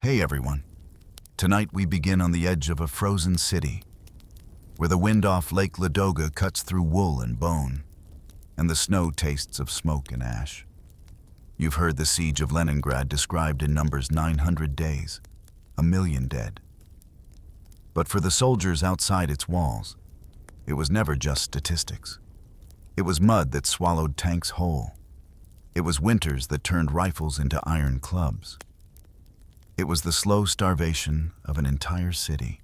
Hey everyone. Tonight we begin on the edge of a frozen city, where the wind off Lake Ladoga cuts through wool and bone, and the snow tastes of smoke and ash. You've heard the Siege of Leningrad described in numbers 900 days, 1,000,000 dead. But for the soldiers outside its walls, it was never just statistics. It was mud that swallowed tanks whole. It was winters that turned rifles into iron clubs. It was the slow starvation of an entire city,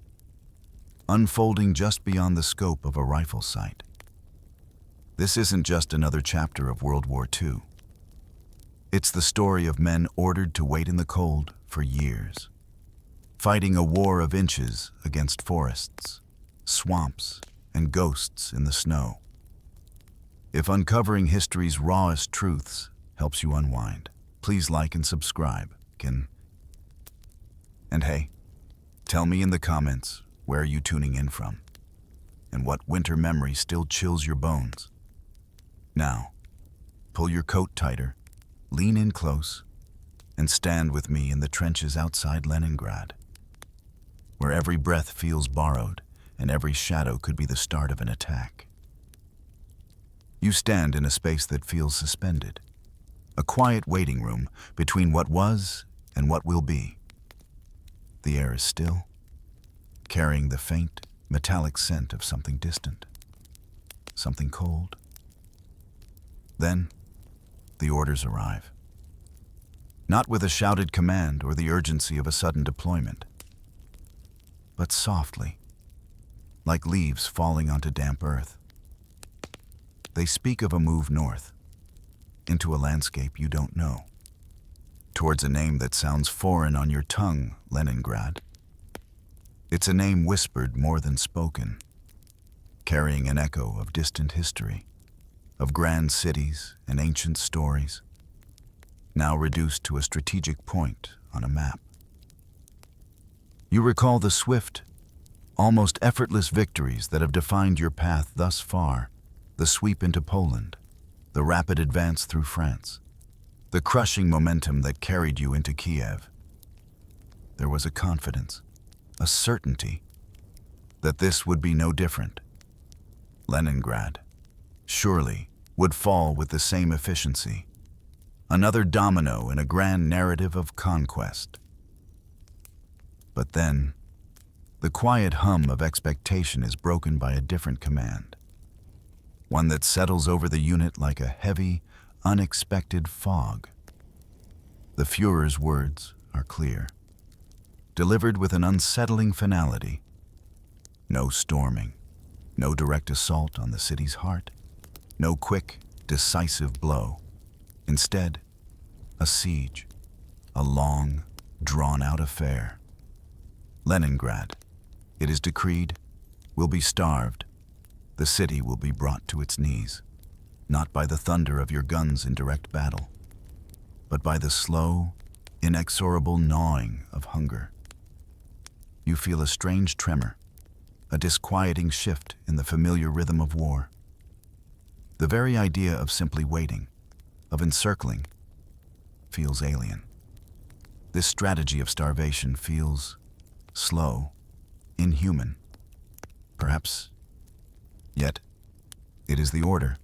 unfolding just beyond the scope of a rifle sight. This isn't just another chapter of World War II. It's the story of men ordered to wait in the cold for years, fighting a war of inches against forests, swamps, and ghosts in the snow. If uncovering history's rawest truths helps you unwind, please like and subscribe. And hey, tell me in the comments, where are you tuning in from? And what winter memory still chills your bones? Now, pull your coat tighter, lean in close, and stand with me in the trenches outside Leningrad, where every breath feels borrowed and every shadow could be the start of an attack. You stand in a space that feels suspended, a quiet waiting room between what was and what will be. The air is still, carrying the faint, metallic scent of something distant, something cold. Then, the orders arrive. Not with a shouted command or the urgency of a sudden deployment, but softly, like leaves falling onto damp earth. They speak of a move north, into a landscape you don't know, towards a name that sounds foreign on your tongue, Leningrad. It's a name whispered more than spoken, carrying an echo of distant history, of grand cities and ancient stories, now reduced to a strategic point on a map. You recall the swift, almost effortless victories that have defined your path thus far, the sweep into Poland, the rapid advance through France, the crushing momentum that carried you into Kiev. There was a confidence, a certainty, that this would be no different. Leningrad, surely, would fall with the same efficiency, another domino in a grand narrative of conquest. But then, the quiet hum of expectation is broken by a different command, one that settles over the unit like a heavy, unexpected fog. The Führer's words are clear, delivered with an unsettling finality. No storming, no direct assault on the city's heart, no quick, decisive blow. Instead, a siege, a long, drawn-out affair. Leningrad, it is decreed, will be starved. The city will be brought to its knees, not by the thunder of your guns in direct battle, but by the slow, inexorable gnawing of hunger. You feel a strange tremor, a disquieting shift in the familiar rhythm of war. The very idea of simply waiting, of encircling, feels alien. This strategy of starvation feels slow, inhuman, perhaps. Yet, it is the order,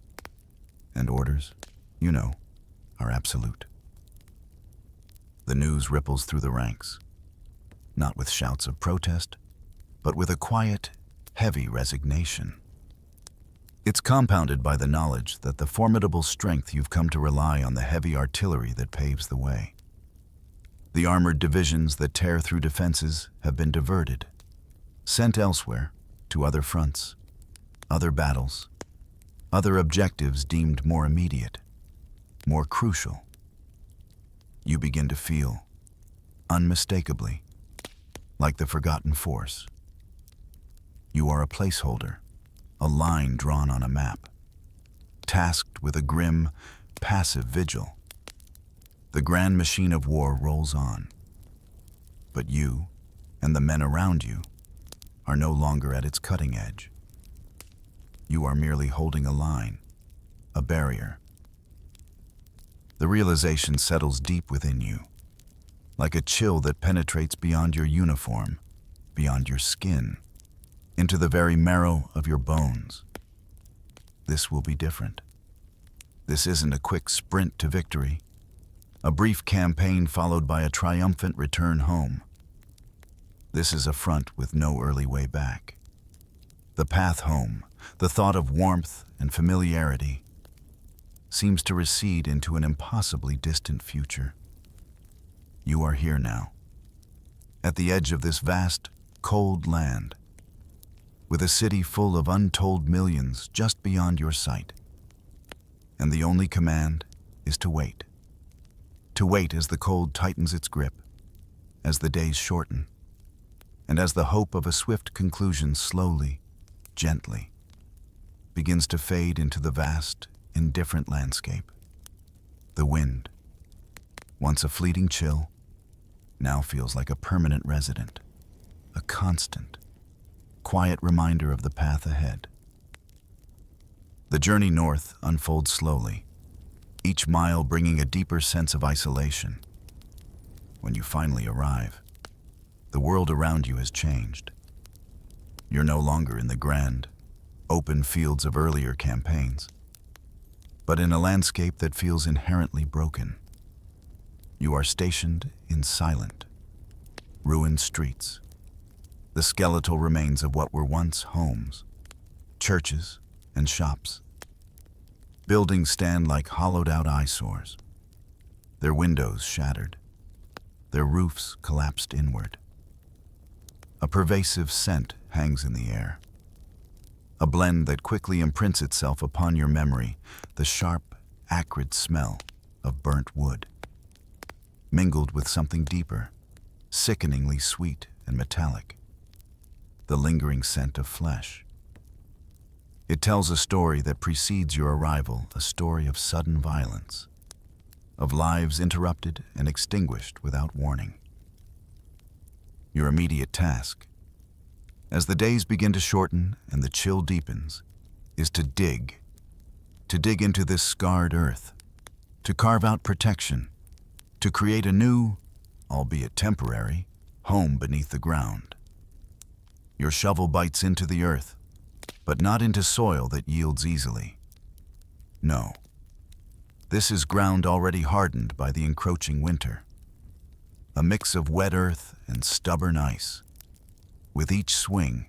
and orders, you know, are absolute. The news ripples through the ranks, not with shouts of protest, but with a quiet, heavy resignation. It's compounded by the knowledge that the formidable strength you've come to rely on the heavy artillery that paves the way. The armored divisions that tear through defenses have been diverted, sent elsewhere to other fronts, other battles, other objectives deemed more immediate, more crucial. You begin to feel, unmistakably, like the forgotten force. You are a placeholder, a line drawn on a map, tasked with a grim, passive vigil. The grand machine of war rolls on, but you and the men around you are no longer at its cutting edge. You are merely holding a line, a barrier. The realization settles deep within you. like a chill that penetrates beyond your uniform, beyond your skin, into the very marrow of your bones. This will be different. This isn't a quick sprint to victory, a brief campaign followed by a triumphant return home. This is a front with no early way back. The path home, the thought of warmth and familiarity, seems to recede into an impossibly distant future. You are here now, at the edge of this vast, cold land, with a city full of untold millions just beyond your sight. And the only command is to wait. To wait as the cold tightens its grip, as the days shorten, and as the hope of a swift conclusion slowly, gently, begins to fade into the vast, indifferent landscape. The wind, once a fleeting chill, now feels like a permanent resident, a constant, quiet reminder of the path ahead. The journey north unfolds slowly, each mile bringing a deeper sense of isolation. When you finally arrive, the world around you has changed. You're no longer in the grand, open fields of earlier campaigns, but in a landscape that feels inherently broken. You are stationed in silent, ruined streets, the skeletal remains of what were once homes, churches, and shops. Buildings stand like hollowed-out eyesores, their windows shattered, their roofs collapsed inward. A pervasive scent hangs in the air, a blend that quickly imprints itself upon your memory, the sharp, acrid smell of burnt wood, mingled with something deeper, sickeningly sweet and metallic, the lingering scent of flesh. It tells a story that precedes your arrival, a story of sudden violence, of lives interrupted and extinguished without warning. Your immediate task, as the days begin to shorten and the chill deepens, is to dig into this scarred earth, to carve out protection, to create a new, albeit temporary, home beneath the ground. Your shovel bites into the earth, but not into soil that yields easily. No, this is ground already hardened by the encroaching winter, a mix of wet earth and stubborn ice. With each swing,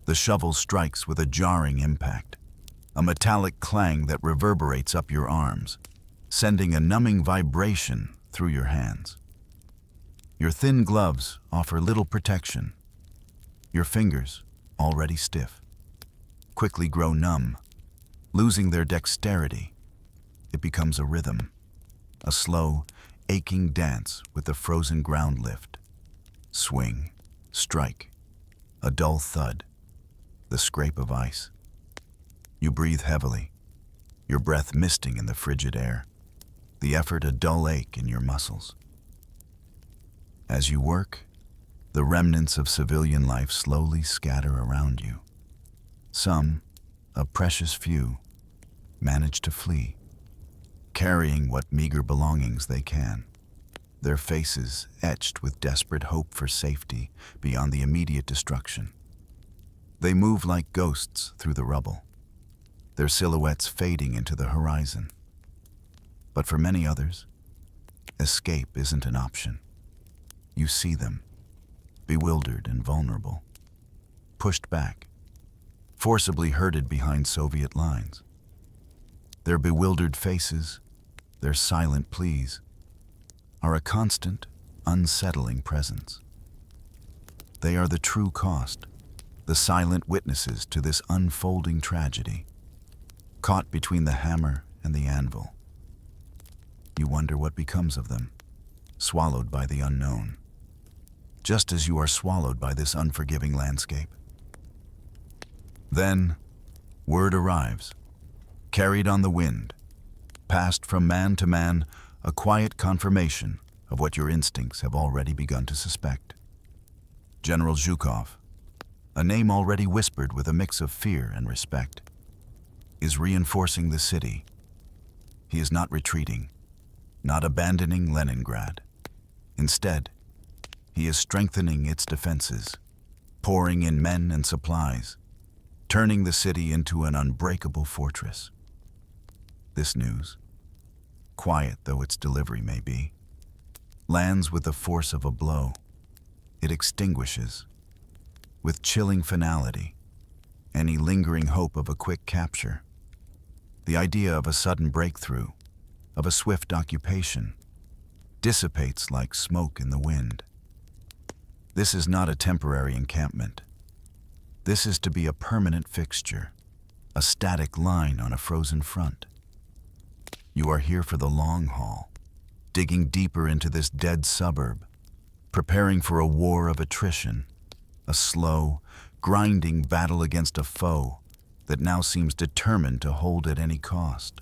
the shovel strikes with a jarring impact, a metallic clang that reverberates up your arms, sending a numbing vibration through your hands. Your thin gloves offer little protection. Your fingers, already stiff, quickly grow numb, losing their dexterity. It becomes a rhythm, a slow, aching dance with the frozen ground lift. Swing, strike, a dull thud, the scrape of ice. You breathe heavily, your breath misting in the frigid air, the effort a dull ache in your muscles. As you work, the remnants of civilian life slowly scatter around you. Some, a precious few, manage to flee, carrying what meager belongings they can, their faces etched with desperate hope for safety beyond the immediate destruction. They move like ghosts through the rubble, their silhouettes fading into the horizon. But for many others, escape isn't an option. You see them, bewildered and vulnerable, pushed back, forcibly herded behind Soviet lines. Their bewildered faces, their silent pleas, are a constant, unsettling presence. They are the true cost, the silent witnesses to this unfolding tragedy, caught between the hammer and the anvil. You wonder what becomes of them, swallowed by the unknown, just as you are swallowed by this unforgiving landscape. Then, word arrives, carried on the wind, passed from man to man, a quiet confirmation of what your instincts have already begun to suspect. General Zhukov, a name already whispered with a mix of fear and respect, is reinforcing the city. He is not retreating, not abandoning Leningrad. Instead, he is strengthening its defenses, pouring in men and supplies, turning the city into an unbreakable fortress. This news, quiet though its delivery may be, lands with the force of a blow. It extinguishes, with chilling finality, any lingering hope of a quick capture. The idea of a sudden breakthrough, of a swift occupation, dissipates like smoke in the wind. This is not a temporary encampment. This is to be a permanent fixture, a static line on a frozen front. You are here for the long haul, digging deeper into this dead suburb, preparing for a war of attrition, a slow, grinding battle against a foe that now seems determined to hold at any cost.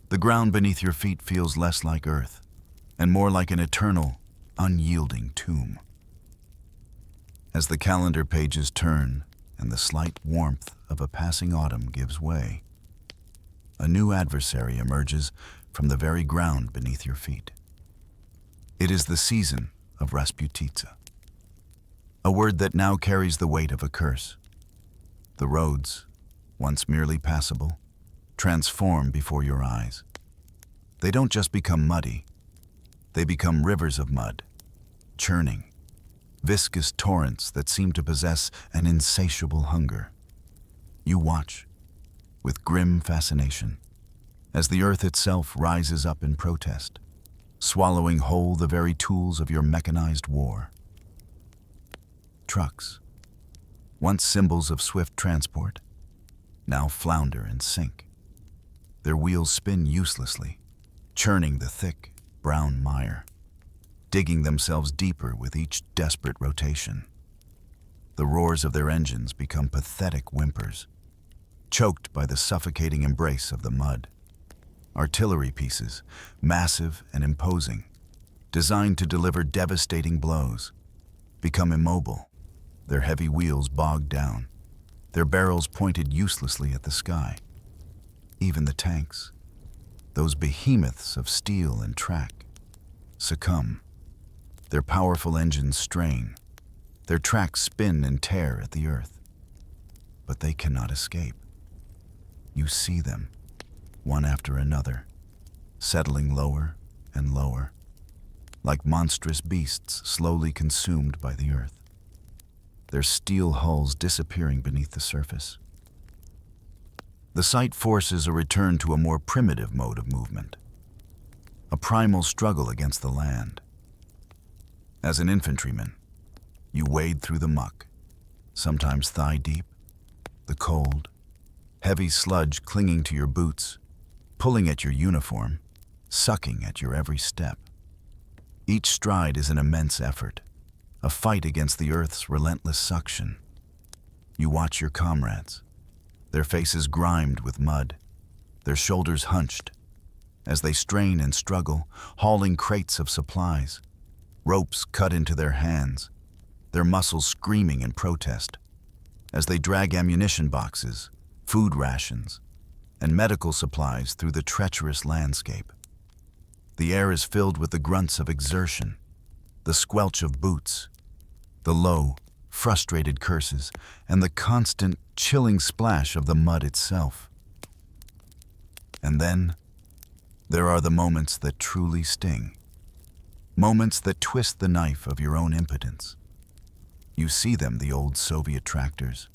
The ground beneath your feet feels less like earth and more like an eternal, unyielding tomb. As the calendar pages turn and the slight warmth of a passing autumn gives way, a new adversary emerges from the very ground beneath your feet. It is the season of Rasputitsa, a word that now carries the weight of a curse. The roads, once merely passable, transform before your eyes. They don't just become muddy, they become rivers of mud, churning, viscous torrents that seem to possess an insatiable hunger. You watch, with grim fascination, as the earth itself rises up in protest, swallowing whole the very tools of your mechanized war. Trucks, once symbols of swift transport, now flounder and sink. Their wheels spin uselessly, churning the thick, brown mire, digging themselves deeper with each desperate rotation. The roars of their engines become pathetic whimpers, choked by the suffocating embrace of the mud. Artillery pieces, massive and imposing, designed to deliver devastating blows, become immobile, their heavy wheels bogged down, their barrels pointed uselessly at the sky. Even the tanks, those behemoths of steel and track, succumb. Their powerful engines strain, their tracks spin and tear at the earth. But they cannot escape. You see them, one after another, settling lower and lower, like monstrous beasts slowly consumed by the earth, their steel hulls disappearing beneath the surface. The sight forces a return to a more primitive mode of movement, a primal struggle against the land. As an infantryman, you wade through the muck, sometimes thigh-deep, the cold, heavy sludge clinging to your boots, pulling at your uniform, sucking at your every step. Each stride is an immense effort, a fight against the earth's relentless suction. You watch your comrades, their faces grimed with mud, their shoulders hunched, as they strain and struggle, hauling crates of supplies, ropes cut into their hands, their muscles screaming in protest, as they drag ammunition boxes, food rations, and medical supplies through the treacherous landscape. The air is filled with the grunts of exertion, the squelch of boots, the low, frustrated curses, and the constant, chilling splash of the mud itself. And then, there are the moments that truly sting, moments that twist the knife of your own impotence. You see them, the old Soviet tractors,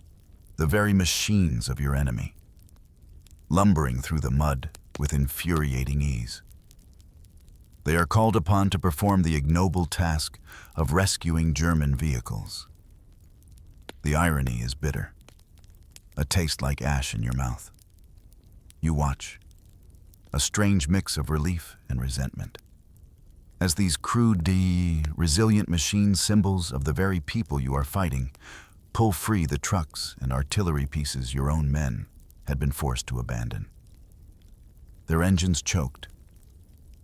the very machines of your enemy, lumbering through the mud with infuriating ease. They are called upon to perform the ignoble task of rescuing German vehicles. The irony is bitter, a taste like ash in your mouth. You watch, a strange mix of relief and resentment, as these crude, resilient machine symbols of the very people you are fighting pull free the trucks and artillery pieces your own men had been forced to abandon. Their engines choked,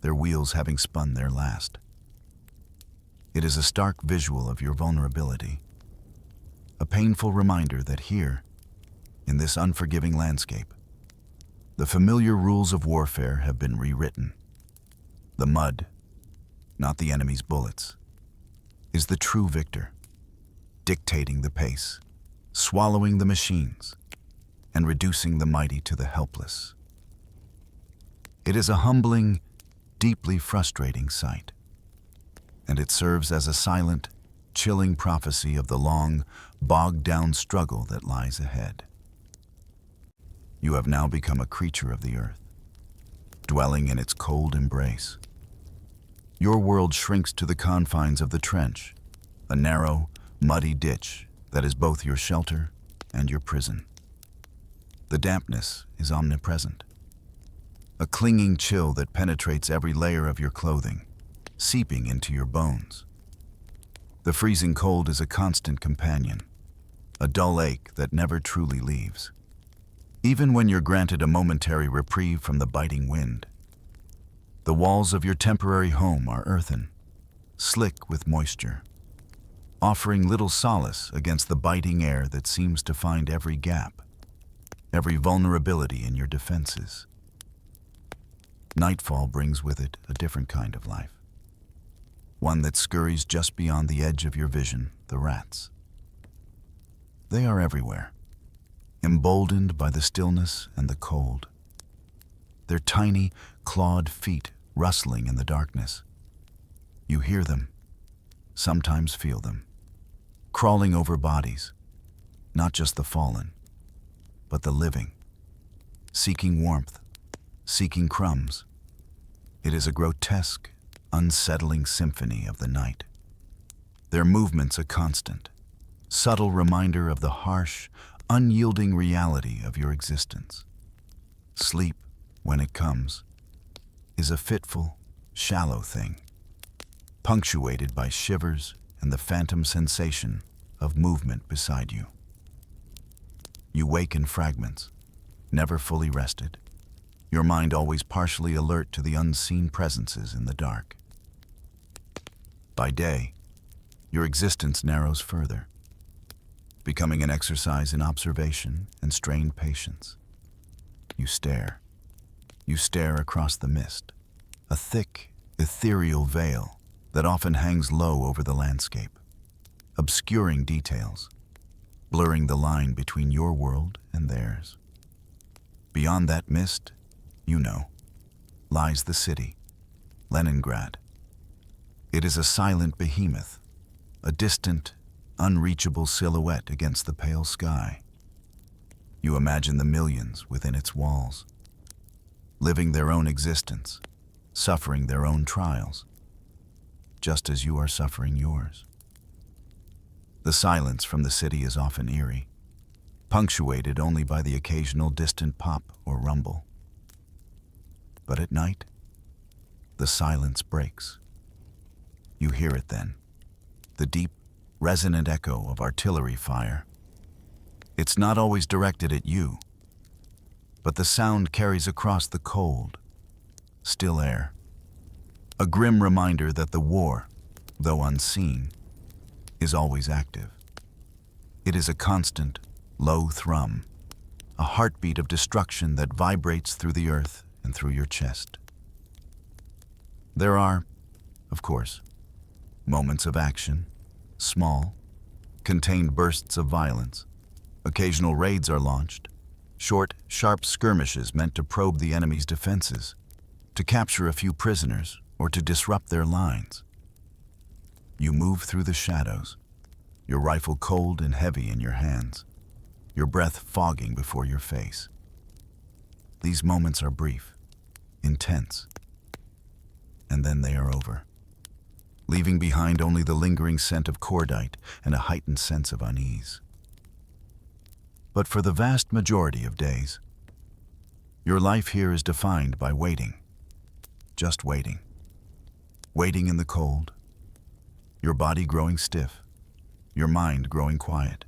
their wheels having spun their last. It is a stark visual of your vulnerability, a painful reminder that here, in this unforgiving landscape, the familiar rules of warfare have been rewritten. The mud, not the enemy's bullets, is the true victor, dictating the pace, swallowing the machines, and reducing the mighty to the helpless. It is a humbling, deeply frustrating sight, and it serves as a silent, chilling prophecy of the long, bogged-down struggle that lies ahead. You have now become a creature of the earth, dwelling in its cold embrace. Your world shrinks to the confines of the trench, a narrow, muddy ditch that is both your shelter and your prison. The dampness is omnipresent, a clinging chill that penetrates every layer of your clothing, seeping into your bones. The freezing cold is a constant companion, a dull ache that never truly leaves. Even when you're granted a momentary reprieve from the biting wind, the walls of your temporary home are earthen, slick with moisture, offering little solace against the biting air that seems to find every gap, every vulnerability in your defenses. Nightfall brings with it a different kind of life, one that scurries just beyond the edge of your vision, the rats. They are everywhere, emboldened by the stillness and the cold, their tiny, clawed feet rustling in the darkness. You hear them, sometimes feel them, crawling over bodies, not just the fallen, but the living, seeking warmth, seeking crumbs. It is a grotesque, unsettling symphony of the night. Their movements a constant, subtle reminder of the harsh, unyielding reality of your existence. Sleep, when it comes, is a fitful, shallow thing, punctuated by shivers and the phantom sensation of movement beside you. You wake in fragments, never fully rested, your mind always partially alert to the unseen presences in the dark. By day, your existence narrows further, becoming an exercise in observation and strained patience. You stare across the mist, a thick, ethereal veil that often hangs low over the landscape, obscuring details, blurring the line between your world and theirs. Beyond that mist, lies the city, Leningrad. It is a silent behemoth, a distant, unreachable silhouette against the pale sky. You imagine the millions within its walls, living their own existence, suffering their own trials, just as you are suffering yours. The silence from the city is often eerie, punctuated only by the occasional distant pop or rumble. But at night, the silence breaks. You hear it then, the deep, resonant echo of artillery fire. It's not always directed at you, but the sound carries across the cold, still air, a grim reminder that the war, though unseen, is always active. It is a constant, low thrum, a heartbeat of destruction that vibrates through the earth and through your chest. There are, of course, moments of action, small, contained bursts of violence. Occasional raids are launched, short, sharp skirmishes meant to probe the enemy's defenses, to capture a few prisoners, or to disrupt their lines. You move through the shadows, your rifle cold and heavy in your hands, your breath fogging before your face. These moments are brief, intense, and then they are over, leaving behind only the lingering scent of cordite and a heightened sense of unease. But for the vast majority of days, your life here is defined by waiting, just waiting. Waiting in the cold, your body growing stiff, your mind growing quiet.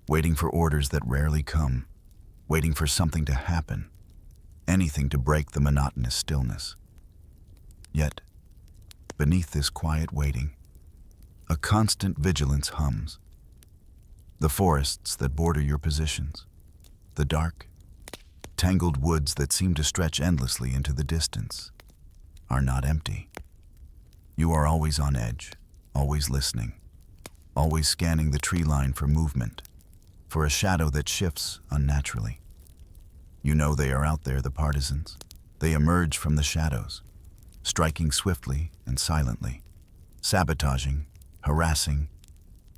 Waiting for orders that rarely come, waiting for something to happen, anything to break the monotonous stillness. Yet, beneath this quiet waiting, a constant vigilance hums. The forests that border your positions, the dark, tangled woods that seem to stretch endlessly into the distance, are not empty. You are always on edge, always listening, always scanning the tree line for movement, for a shadow that shifts unnaturally. You know they are out there, the partisans. They emerge from the shadows, striking swiftly and silently, sabotaging, harassing,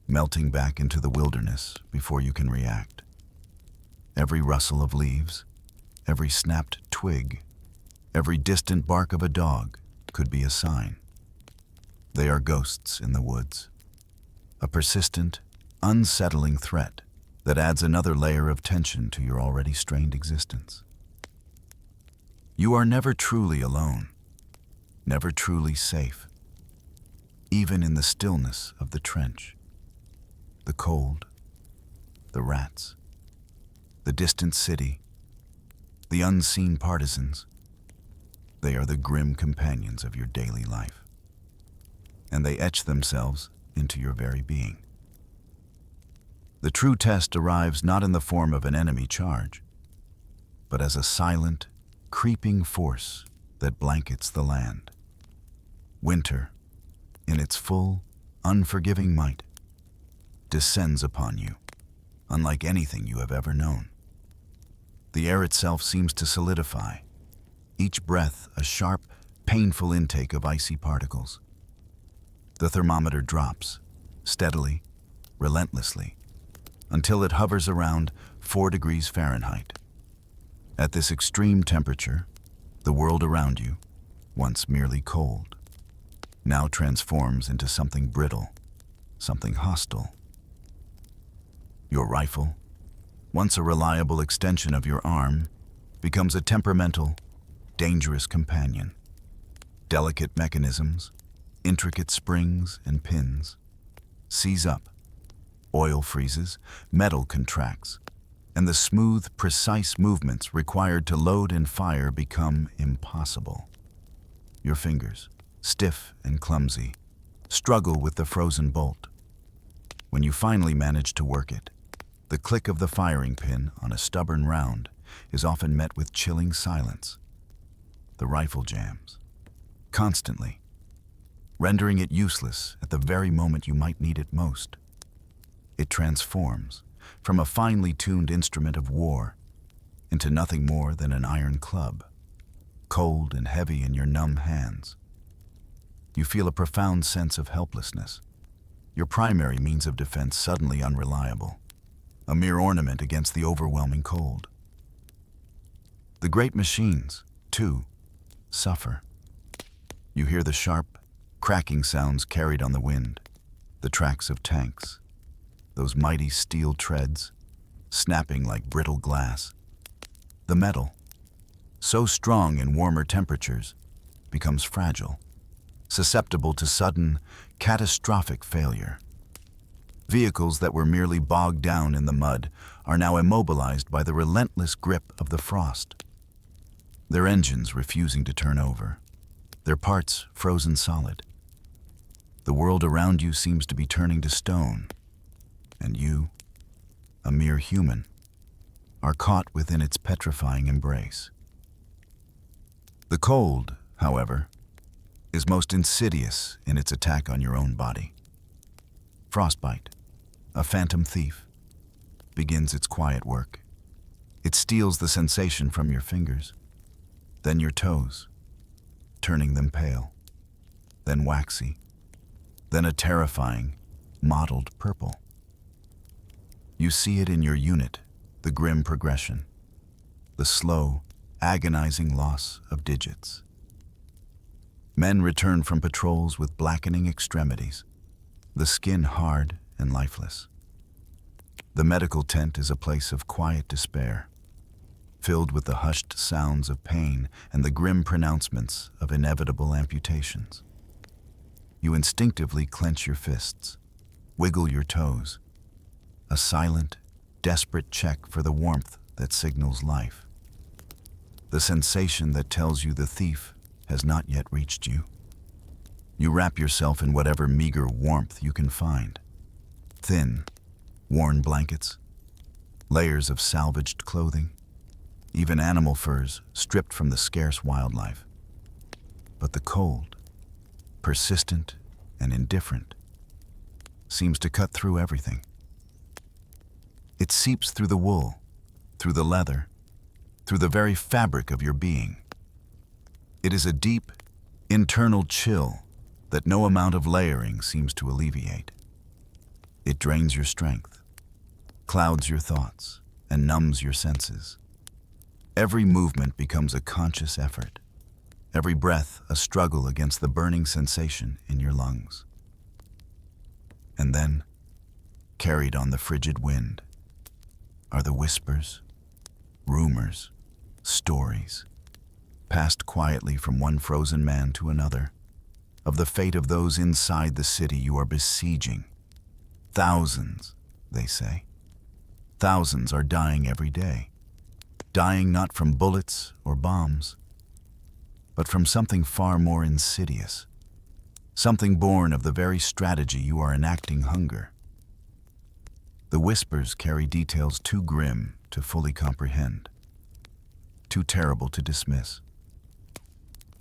melting back into the wilderness before you can react. Every rustle of leaves, every snapped twig, every distant bark of a dog could be a sign. They are ghosts in the woods, a persistent, unsettling threat that adds another layer of tension to your already strained existence. You are never truly alone, never truly safe, even in the stillness of the trench. The cold, the rats, the distant city, the unseen partisans, they are the grim companions of your daily life, and they etch themselves into your very being. The true test arrives not in the form of an enemy charge, but as a silent, creeping force that blankets the land. Winter, in its full, unforgiving might, descends upon you, unlike anything you have ever known. The air itself seems to solidify, each breath a sharp, painful intake of icy particles. The thermometer drops, steadily, relentlessly, until it hovers around 4 degrees Fahrenheit. At this extreme temperature, the world around you, once merely cold, now transforms into something brittle, something hostile. Your rifle, once a reliable extension of your arm, becomes a temperamental, dangerous companion. Delicate mechanisms, intricate springs and pins, seize up. Oil freezes, metal contracts, and the smooth, precise movements required to load and fire become impossible. Your fingers, stiff and clumsy, struggle with the frozen bolt. When you finally manage to work it, the click of the firing pin on a stubborn round is often met with chilling silence. The rifle jams, constantly, rendering it useless at the very moment you might need it most. It transforms from a finely tuned instrument of war into nothing more than an iron club, cold and heavy in your numb hands. You feel a profound sense of helplessness, your primary means of defense suddenly unreliable, a mere ornament against the overwhelming cold. The great machines, too, suffer. You hear the sharp, cracking sounds carried on the wind, the tracks of tanks, those mighty steel treads, snapping like brittle glass. The metal, so strong in warmer temperatures, becomes fragile, susceptible to sudden, catastrophic failure. Vehicles that were merely bogged down in the mud are now immobilized by the relentless grip of the frost. Their engines refusing to turn over, their parts frozen solid. The world around you seems to be turning to stone, and you, a mere human, are caught within its petrifying embrace. The cold, however, is most insidious in its attack on your own body. Frostbite, a phantom thief, begins its quiet work. It steals the sensation from your fingers, then your toes, turning them pale, then waxy, then a terrifying, mottled purple. You see it in your unit, the grim progression, the slow, agonizing loss of digits. Men return from patrols with blackening extremities, the skin hard and lifeless. The medical tent is a place of quiet despair, filled with the hushed sounds of pain and the grim pronouncements of inevitable amputations. You instinctively clench your fists, wiggle your toes, a silent, desperate check for the warmth that signals life, the sensation that tells you the thief has not yet reached you. You wrap yourself in whatever meager warmth you can find. Thin, worn blankets, layers of salvaged clothing, even animal furs stripped from the scarce wildlife. But the cold, persistent and indifferent, seems to cut through everything. It seeps through the wool, through the leather, through the very fabric of your being. It is a deep, internal chill that no amount of layering seems to alleviate. It drains your strength, clouds your thoughts, and numbs your senses. Every movement becomes a conscious effort, every breath a struggle against the burning sensation in your lungs. And then, carried on the frigid wind, are the whispers, rumors, stories, passed quietly from one frozen man to another, of the fate of those inside the city you are besieging. Thousands, they say. Thousands are dying every day, dying not from bullets or bombs, but from something far more insidious, something born of the very strategy you are enacting: hunger. The whispers carry details too grim to fully comprehend, too terrible to dismiss.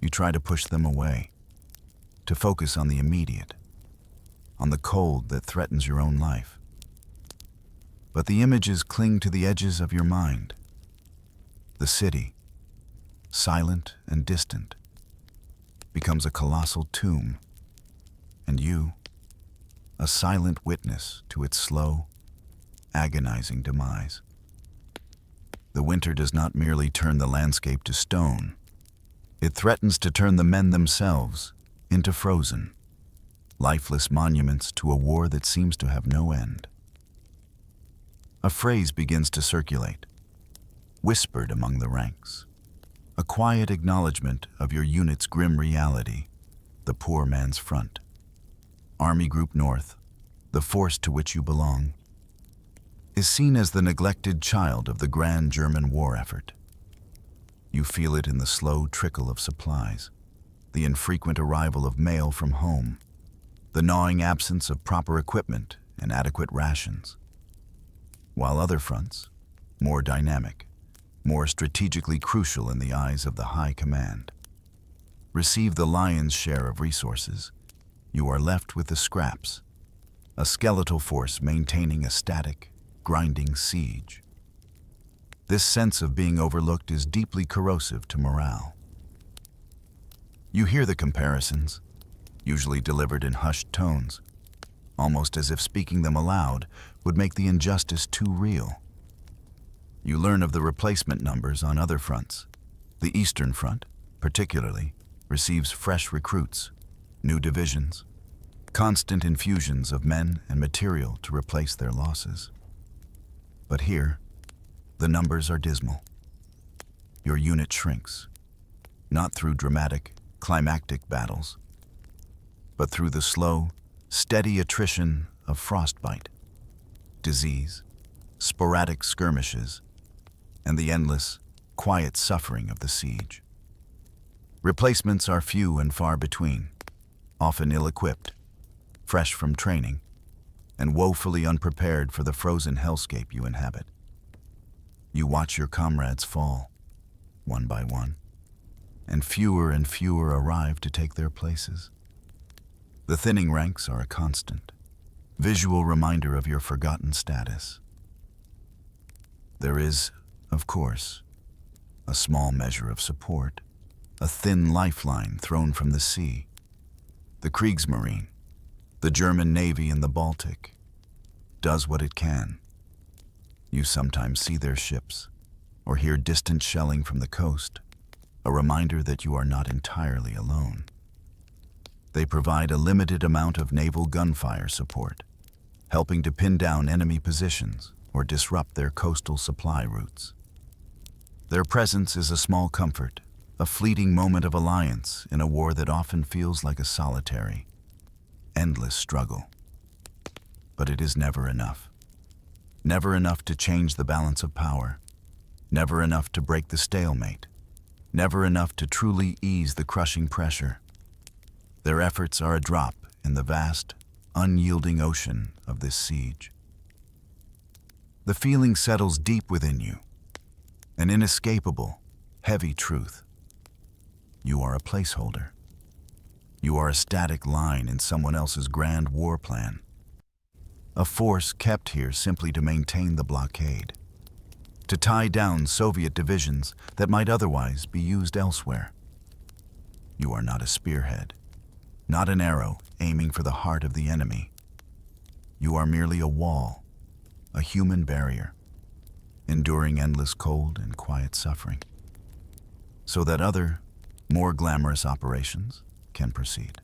You try to push them away, to focus on the immediate, on the cold that threatens your own life. But the images cling to the edges of your mind. The city, silent and distant, becomes a colossal tomb, and you, a silent witness to its slow, agonizing demise. The winter does not merely turn the landscape to stone. It threatens to turn the men themselves into frozen, lifeless monuments to a war that seems to have no end. A phrase begins to circulate, whispered among the ranks, a quiet acknowledgement of your unit's grim reality: the poor man's front. Army Group North, the force to which you belong, is seen as the neglected child of the grand German war effort. You feel it in the slow trickle of supplies, the infrequent arrival of mail from home, the gnawing absence of proper equipment and adequate rations. While other fronts, more dynamic, more strategically crucial in the eyes of the high command, receive the lion's share of resources, you are left with the scraps, a skeletal force maintaining a static, grinding siege. This sense of being overlooked is deeply corrosive to morale. You hear the comparisons, usually delivered in hushed tones, almost as if speaking them aloud would make the injustice too real. You learn of the replacement numbers on other fronts. The Eastern Front, particularly, receives fresh recruits, new divisions, constant infusions of men and material to replace their losses. But here, the numbers are dismal. Your unit shrinks, not through dramatic, climactic battles, but through the slow, steady attrition of frostbite, disease, sporadic skirmishes, and the endless, quiet suffering of the siege. Replacements are few and far between, often ill-equipped, fresh from training, and woefully unprepared for the frozen hellscape you inhabit. You watch your comrades fall, one by one, and fewer arrive to take their places. The thinning ranks are a constant, visual reminder of your forgotten status. There is, of course, a small measure of support, a thin lifeline thrown from the sea. The Kriegsmarine, the German Navy in the Baltic, does what it can. You sometimes see their ships, or hear distant shelling from the coast, a reminder that you are not entirely alone. They provide a limited amount of naval gunfire support, helping to pin down enemy positions or disrupt their coastal supply routes. Their presence is a small comfort, a fleeting moment of alliance in a war that often feels like a solitary, endless struggle. But it is never enough. Never enough to change the balance of power, never enough to break the stalemate, never enough to truly ease the crushing pressure. Their efforts are a drop in the vast, unyielding ocean of this siege. The feeling settles deep within you, an inescapable, heavy truth. You are a placeholder. You are a static line in someone else's grand war plan. A force kept here simply to maintain the blockade, to tie down Soviet divisions that might otherwise be used elsewhere. You are not a spearhead, not an arrow aiming for the heart of the enemy. You are merely a wall, a human barrier, enduring endless cold and quiet suffering, so that other, more glamorous operations can proceed.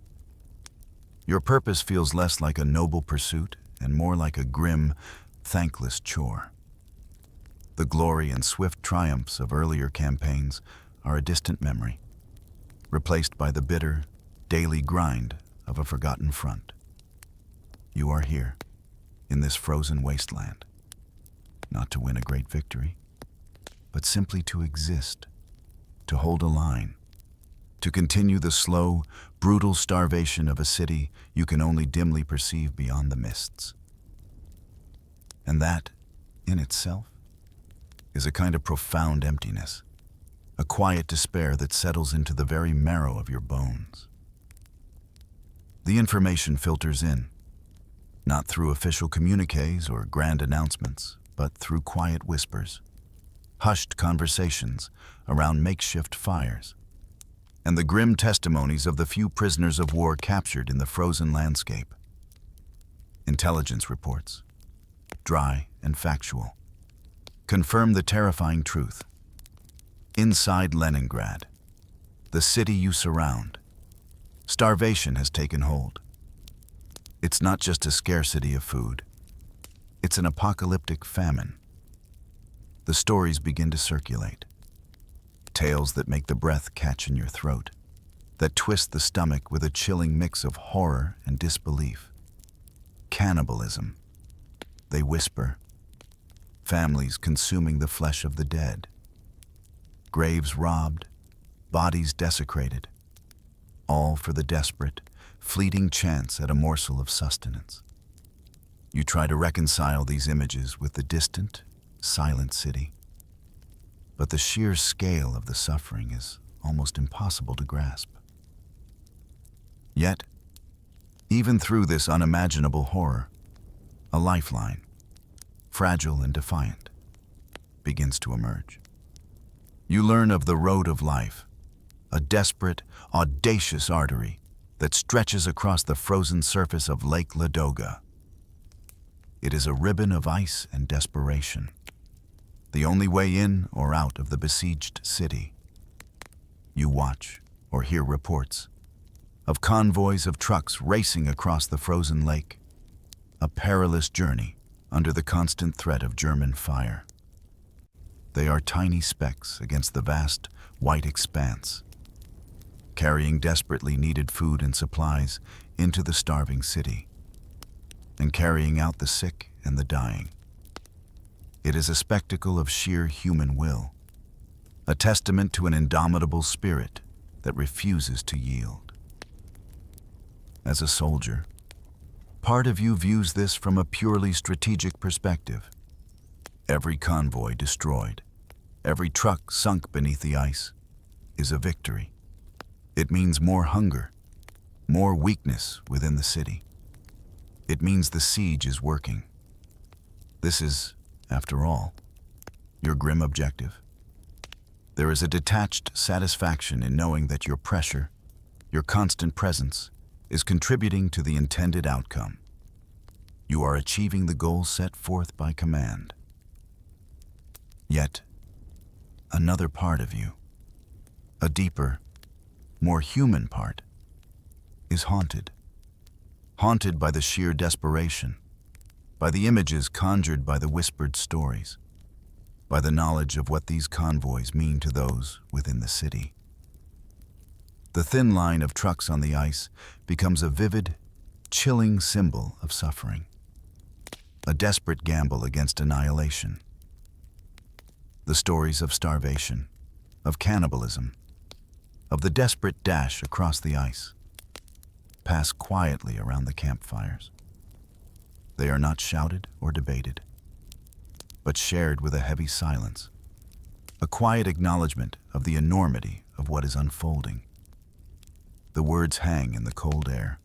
Your purpose feels less like a noble pursuit and more like a grim, thankless chore. The glory and swift triumphs of earlier campaigns are a distant memory, replaced by the bitter, daily grind of a forgotten front. You are here, in this frozen wasteland, not to win a great victory, but simply to exist, to hold a line, to continue the slow, brutal starvation of a city you can only dimly perceive beyond the mists. And that, in itself, is a kind of profound emptiness, a quiet despair that settles into the very marrow of your bones. The information filters in, not through official communiques or grand announcements, but through quiet whispers, hushed conversations around makeshift fires, and the grim testimonies of the few prisoners of war captured in the frozen landscape. Intelligence reports, dry and factual, confirm the terrifying truth. Inside Leningrad, the city you surround, starvation has taken hold. It's not just a scarcity of food. It's an apocalyptic famine. The stories begin to circulate. Tales that make the breath catch in your throat, that twist the stomach with a chilling mix of horror and disbelief. Cannibalism, they whisper. Families consuming the flesh of the dead. Graves robbed, bodies desecrated, all for the desperate, fleeting chance at a morsel of sustenance. You try to reconcile these images with the distant, silent city, but the sheer scale of the suffering is almost impossible to grasp. Yet, even through this unimaginable horror, a lifeline, fragile and defiant, begins to emerge. You learn of the road of life, a desperate, audacious artery that stretches across the frozen surface of Lake Ladoga. It is a ribbon of ice and desperation, the only way in or out of the besieged city. You watch or hear reports of convoys of trucks racing across the frozen lake, a perilous journey under the constant threat of German fire. They are tiny specks against the vast, white expanse, carrying desperately needed food and supplies into the starving city, and carrying out the sick and the dying. It is a spectacle of sheer human will, a testament to an indomitable spirit that refuses to yield. As a soldier, part of you views this from a purely strategic perspective. Every convoy destroyed, every truck sunk beneath the ice, is a victory. It means more hunger, more weakness within the city. It means the siege is working. This is, after all, your grim objective. There is a detached satisfaction in knowing that your pressure, your constant presence, is contributing to the intended outcome. You are achieving the goals set forth by command. Yet, another part of you, a deeper, more human part, is haunted. Haunted by the sheer desperation, by the images conjured by the whispered stories, by the knowledge of what these convoys mean to those within the city. The thin line of trucks on the ice becomes a vivid, chilling symbol of suffering, a desperate gamble against annihilation. The stories of starvation, of cannibalism, of the desperate dash across the ice, pass quietly around the campfires. They are not shouted or debated, but shared with a heavy silence, a quiet acknowledgement of the enormity of what is unfolding. The words hang in the cold air,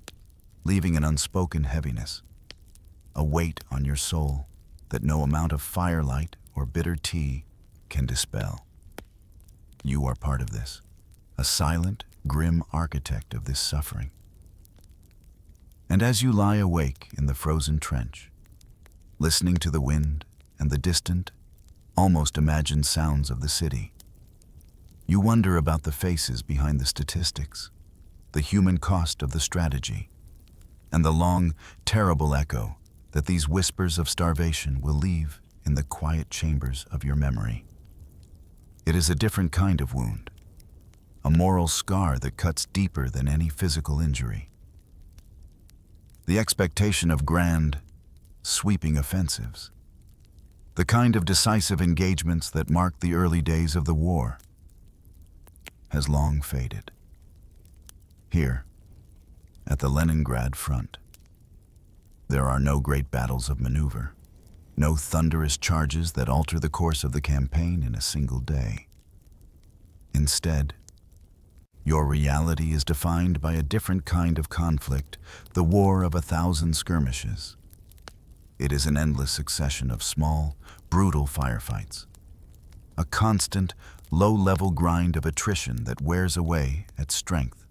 leaving an unspoken heaviness, a weight on your soul that no amount of firelight or bitter tea can dispel. You are part of this, a silent, grim architect of this suffering. And as you lie awake in the frozen trench, listening to the wind and the distant, almost imagined sounds of the city, you wonder about the faces behind the statistics, the human cost of the strategy, and the long, terrible echo that these whispers of starvation will leave in the quiet chambers of your memory. It is a different kind of wound, a moral scar that cuts deeper than any physical injury. The expectation of grand, sweeping offensives, the kind of decisive engagements that marked the early days of the war, has long faded. Here, at the Leningrad front, there are no great battles of maneuver, no thunderous charges that alter the course of the campaign in a single day. Instead, your reality is defined by a different kind of conflict, the war of 1,000 skirmishes. It is an endless succession of small, brutal firefights, a constant, low-level grind of attrition that wears away at strength,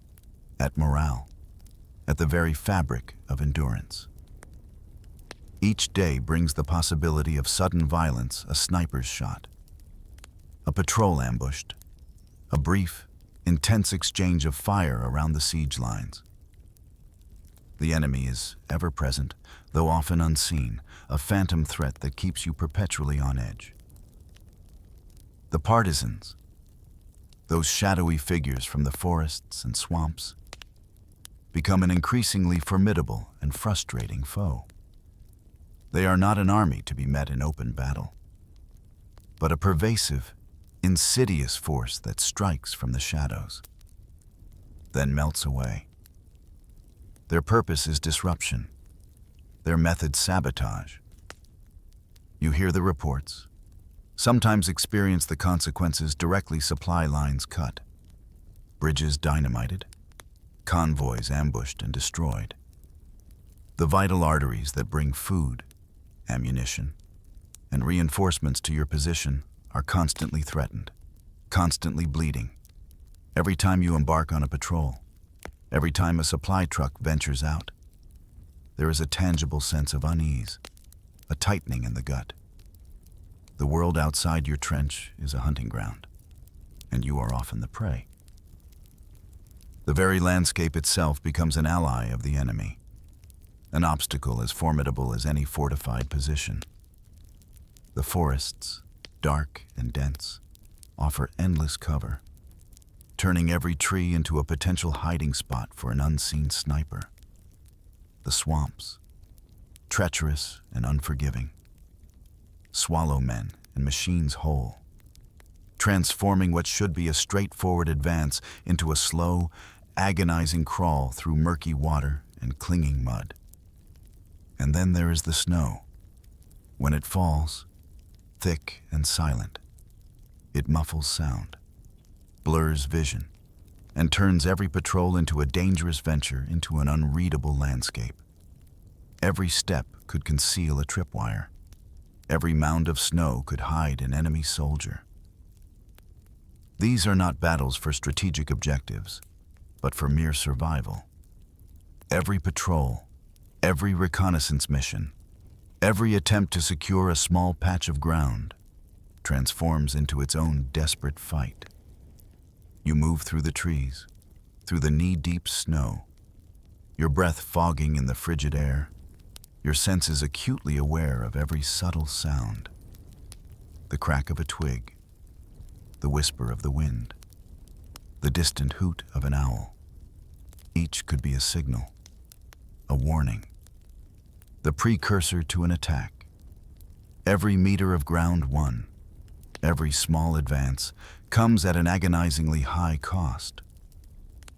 at morale, at the very fabric of endurance. Each day brings the possibility of sudden violence, a sniper's shot, a patrol ambushed, a brief, intense exchange of fire around the siege lines. The enemy is ever present, though often unseen, a phantom threat that keeps you perpetually on edge. The partisans, those shadowy figures from the forests and swamps, become an increasingly formidable and frustrating foe. They are not an army to be met in open battle, but a pervasive, insidious force that strikes from the shadows, then melts away. Their purpose is disruption, their method sabotage. You hear the reports, sometimes experience the consequences: directly supply lines cut, bridges dynamited, convoys ambushed and destroyed. The vital arteries that bring food, ammunition, and reinforcements to your position are constantly threatened, constantly bleeding. Every time you embark on a patrol, every time a supply truck ventures out, there is a tangible sense of unease, a tightening in the gut. The world outside your trench is a hunting ground, and you are often the prey. The very landscape itself becomes an ally of the enemy, an obstacle as formidable as any fortified position. The forests, dark and dense, offer endless cover, turning every tree into a potential hiding spot for an unseen sniper. The swamps, treacherous and unforgiving, swallow men and machines whole, transforming what should be a straightforward advance into a slow, agonizing crawl through murky water and clinging mud. And then there is the snow. When it falls, thick and silent, it muffles sound, blurs vision, and turns every patrol into a dangerous venture into an unreadable landscape. Every step could conceal a tripwire. Every mound of snow could hide an enemy soldier. These are not battles for strategic objectives, but for mere survival. Every patrol, every reconnaissance mission, every attempt to secure a small patch of ground transforms into its own desperate fight. You move through the trees, through the knee-deep snow, your breath fogging in the frigid air, your senses acutely aware of every subtle sound. The crack of a twig, the whisper of the wind, the distant hoot of an owl. Each could be a signal, a warning, the precursor to an attack. Every meter of ground won, every small advance, comes at an agonizingly high cost.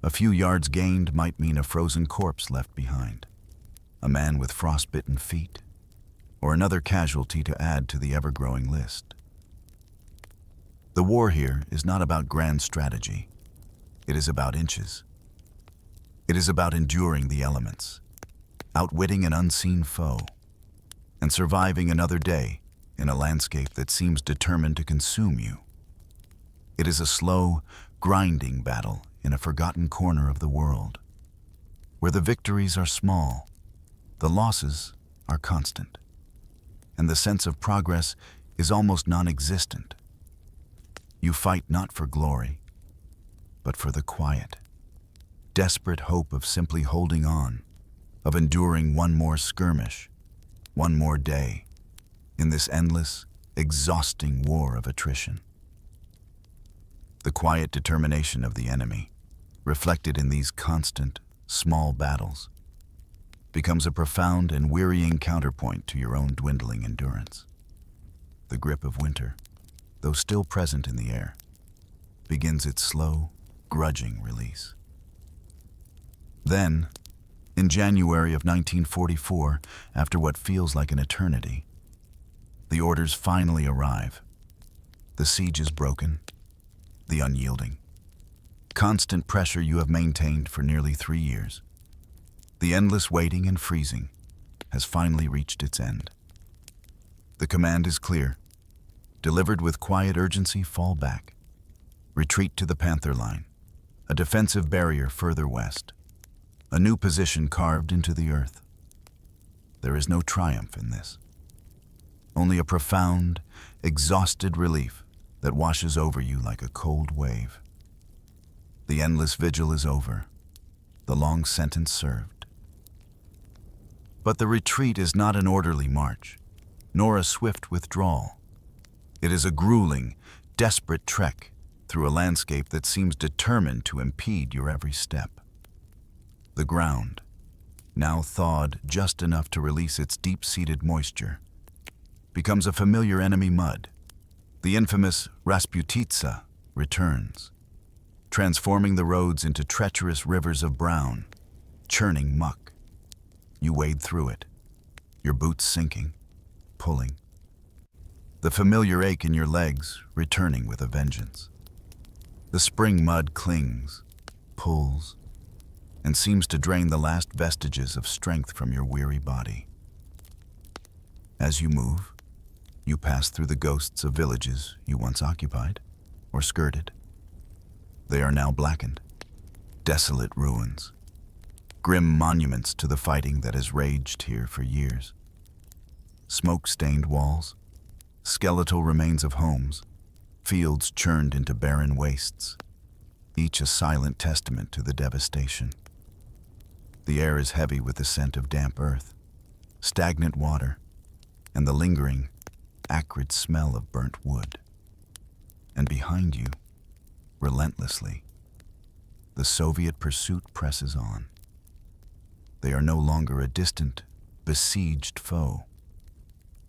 A few yards gained might mean a frozen corpse left behind, a man with frostbitten feet, or another casualty to add to the ever-growing list. The war here is not about grand strategy. It is about inches. It is about enduring the elements, outwitting an unseen foe, and surviving another day in a landscape that seems determined to consume you. It is a slow, grinding battle in a forgotten corner of the world, where the victories are small, the losses are constant, and the sense of progress is almost non-existent. You fight not for glory, but for the quiet, desperate hope of simply holding on, of enduring one more skirmish, one more day, in this endless, exhausting war of attrition. The quiet determination of the enemy, reflected in these constant, small battles, becomes a profound and wearying counterpoint to your own dwindling endurance. The grip of winter, though still present in the air, begins its slow, grudging release. Then, in January of 1944, after what feels like an eternity, the orders finally arrive. The siege is broken, the unyielding, constant pressure you have maintained for nearly 3 years. The endless waiting and freezing has finally reached its end. The command is clear. Delivered with quiet urgency, fall back. Retreat to the Panther Line, a defensive barrier further west, a new position carved into the earth. There is no triumph in this. Only a profound, exhausted relief that washes over you like a cold wave. The endless vigil is over, the long sentence served. But the retreat is not an orderly march, nor a swift withdrawal. It is a grueling, desperate trek through a landscape that seems determined to impede your every step. The ground, now thawed just enough to release its deep-seated moisture, becomes a familiar enemy mud. The infamous Rasputitsa returns, transforming the roads into treacherous rivers of brown, churning muck. You wade through it, your boots sinking, pulling. The familiar ache in your legs returning with a vengeance. The spring mud clings, pulls, and seems to drain the last vestiges of strength from your weary body. As you move, you pass through the ghosts of villages you once occupied or skirted. They are now blackened, desolate ruins, grim monuments to the fighting that has raged here for years. Smoke-stained walls, skeletal remains of homes, fields churned into barren wastes, each a silent testament to the devastation. The air is heavy with the scent of damp earth, stagnant water, and the lingering, acrid smell of burnt wood. And behind you, relentlessly, the Soviet pursuit presses on. They are no longer a distant, besieged foe,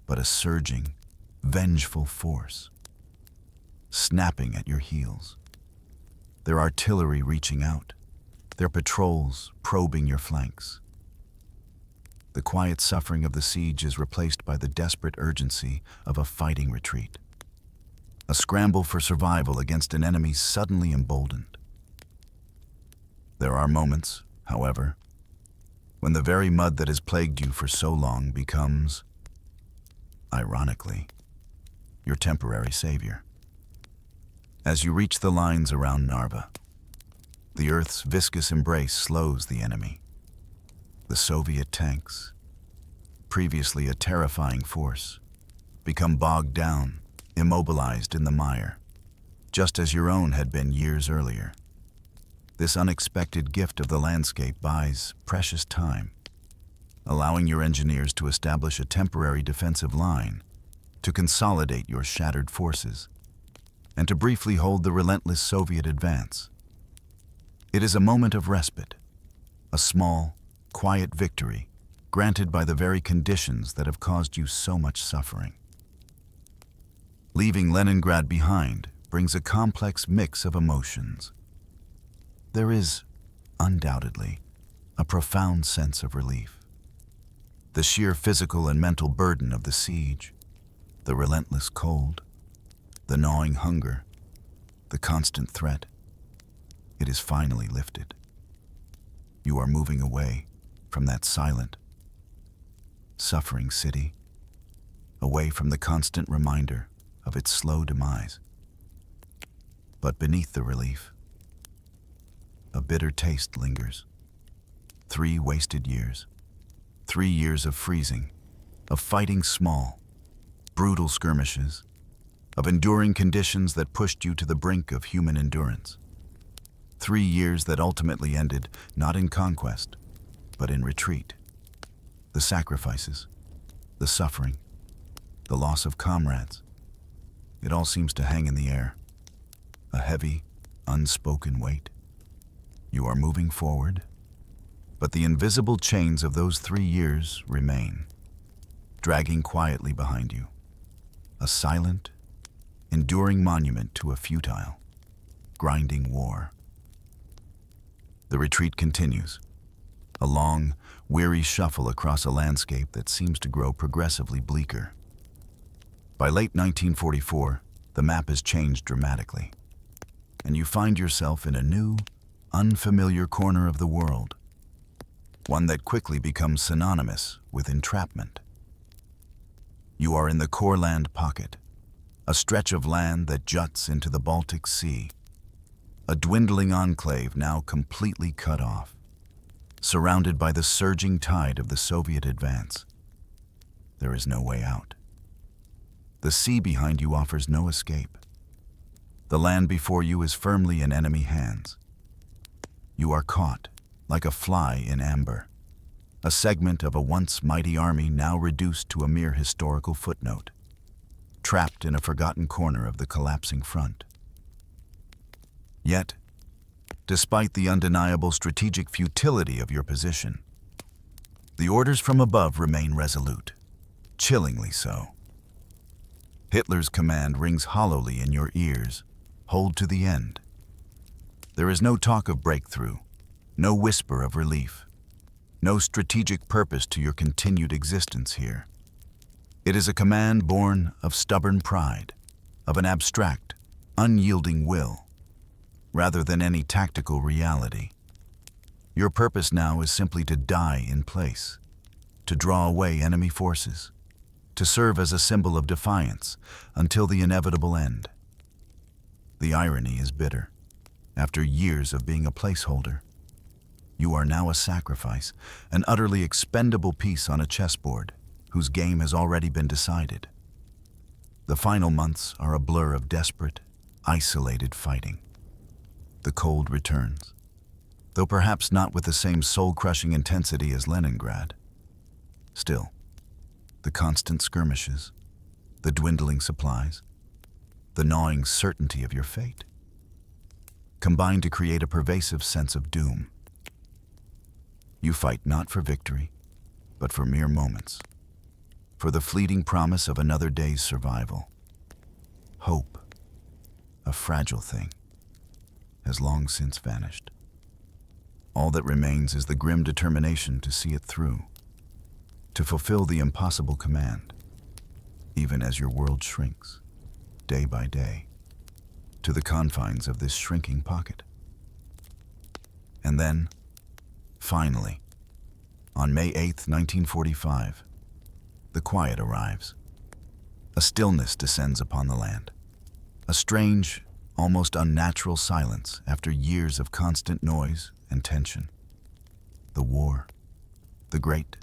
but a surging, vengeful force, snapping at your heels. Their artillery reaching out, their patrols probing your flanks. The quiet suffering of the siege is replaced by the desperate urgency of a fighting retreat, a scramble for survival against an enemy suddenly emboldened. There are moments, however, when the very mud that has plagued you for so long becomes, ironically, your temporary savior. As you reach the lines around Narva, the Earth's viscous embrace slows the enemy. The Soviet tanks, previously a terrifying force, become bogged down, immobilized in the mire, just as your own had been years earlier. This unexpected gift of the landscape buys precious time, allowing your engineers to establish a temporary defensive line, to consolidate your shattered forces, and to briefly hold the relentless Soviet advance. It is a moment of respite, a small, quiet victory granted by the very conditions that have caused you so much suffering. Leaving Leningrad behind brings a complex mix of emotions. There is, undoubtedly, a profound sense of relief. The sheer physical and mental burden of the siege, the relentless cold, the gnawing hunger, the constant threat, it is finally lifted. You are moving away from that silent, suffering city, away from the constant reminder of its slow demise. But beneath the relief, a bitter taste lingers. 3 wasted years. 3 years of freezing, of fighting small, brutal skirmishes, of enduring conditions that pushed you to the brink of human endurance. 3 years that ultimately ended not in conquest, but in retreat. The sacrifices, the suffering, the loss of comrades. It all seems to hang in the air, a heavy, unspoken weight. You are moving forward, but the invisible chains of those 3 years remain, dragging quietly behind you, a silent, enduring monument to a futile, grinding war. The retreat continues, a long, weary shuffle across a landscape that seems to grow progressively bleaker. By late 1944, the map has changed dramatically, and you find yourself in a new, unfamiliar corner of the world, one that quickly becomes synonymous with entrapment. You are in the Courland pocket, a stretch of land that juts into the Baltic Sea, a dwindling enclave now completely cut off, surrounded by the surging tide of the Soviet advance. There is no way out. The sea behind you offers no escape. The land before you is firmly in enemy hands. You are caught, like a fly in amber, a segment of a once mighty army now reduced to a mere historical footnote, trapped in a forgotten corner of the collapsing front. Yet, despite the undeniable strategic futility of your position, the orders from above remain resolute, chillingly so. Hitler's command rings hollowly in your ears, hold to the end. There is no talk of breakthrough, no whisper of relief, no strategic purpose to your continued existence here. It is a command born of stubborn pride, of an abstract, unyielding will, rather than any tactical reality. Your purpose now is simply to die in place, to draw away enemy forces, to serve as a symbol of defiance until the inevitable end. The irony is bitter. After years of being a placeholder, you are now a sacrifice, an utterly expendable piece on a chessboard whose game has already been decided. The final months are a blur of desperate, isolated fighting. The cold returns, though perhaps not with the same soul-crushing intensity as Leningrad. Still, the constant skirmishes, the dwindling supplies, the gnawing certainty of your fate, combine to create a pervasive sense of doom. You fight not for victory, but for mere moments, for the fleeting promise of another day's survival. Hope, a fragile thing, has long since vanished. All that remains is the grim determination to see it through, to fulfill the impossible command, even as your world shrinks, day by day, to the confines of this shrinking pocket. And then, finally, on May 8th, 1945, the quiet arrives. A stillness descends upon the land, a strange, almost unnatural silence after years of constant noise and tension. The war, the great,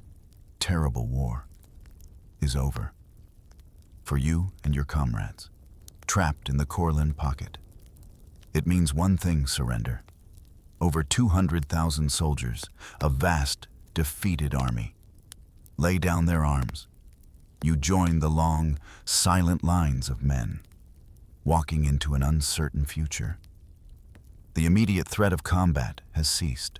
terrible war, is over. For you and your comrades, trapped in the Courland pocket. It means one thing: surrender. Over 200,000 soldiers, a vast, defeated army, lay down their arms. You join the long, silent lines of men, walking into an uncertain future. The immediate threat of combat has ceased,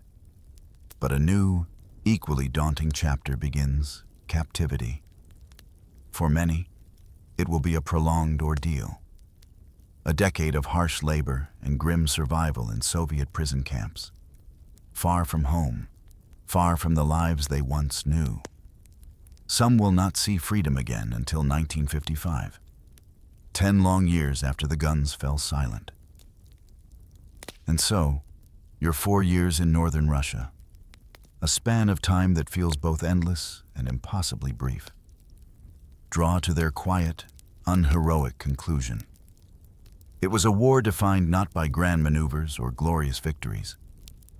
but a new, equally daunting chapter begins: captivity. For many, it will be a prolonged ordeal. A decade of harsh labor and grim survival in Soviet prison camps, far from home, far from the lives they once knew. Some will not see freedom again until 1955, 10 long years after the guns fell silent. And so, your 4 years in northern Russia, a span of time that feels both endless and impossibly brief, draw to their quiet, unheroic conclusion. It was a war defined not by grand maneuvers or glorious victories,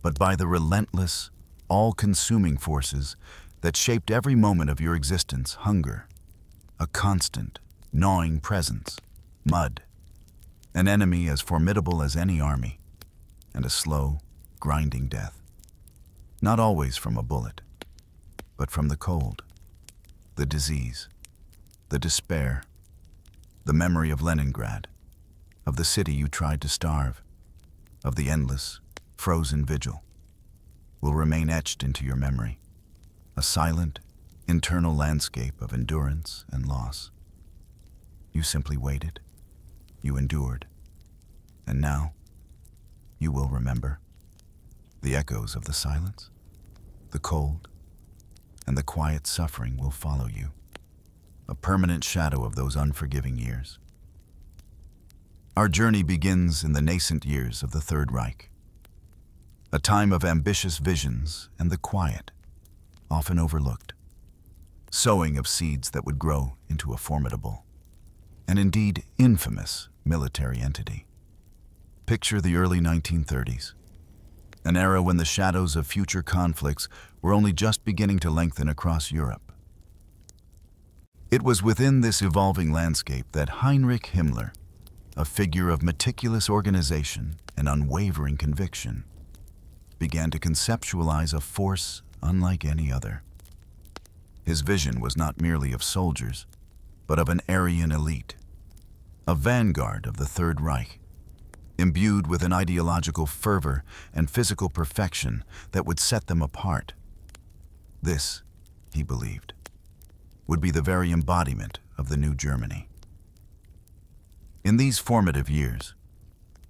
but by the relentless, all-consuming forces that shaped every moment of your existence: hunger, a constant, gnawing presence; mud, an enemy as formidable as any army; and a slow, grinding death. Not always from a bullet, but from the cold, the disease, the despair, the memory of Leningrad, of the city you tried to starve, of the endless, frozen vigil, will remain etched into your memory, a silent, internal landscape of endurance and loss. You simply waited, you endured, and now you will remember the echoes of the silence, the cold, and the quiet suffering will follow you, a permanent shadow of those unforgiving years. Our journey begins in the nascent years of the Third Reich, a time of ambitious visions and the quiet, often overlooked, sowing of seeds that would grow into a formidable, and indeed infamous, military entity. Picture the early 1930s, an era when the shadows of future conflicts were only just beginning to lengthen across Europe. It was within this evolving landscape that Heinrich Himmler, a figure of meticulous organization and unwavering conviction, began to conceptualize a force unlike any other. His vision was not merely of soldiers, but of an Aryan elite, a vanguard of the Third Reich, imbued with an ideological fervor and physical perfection that would set them apart. This, he believed, would be the very embodiment of the new Germany. In these formative years,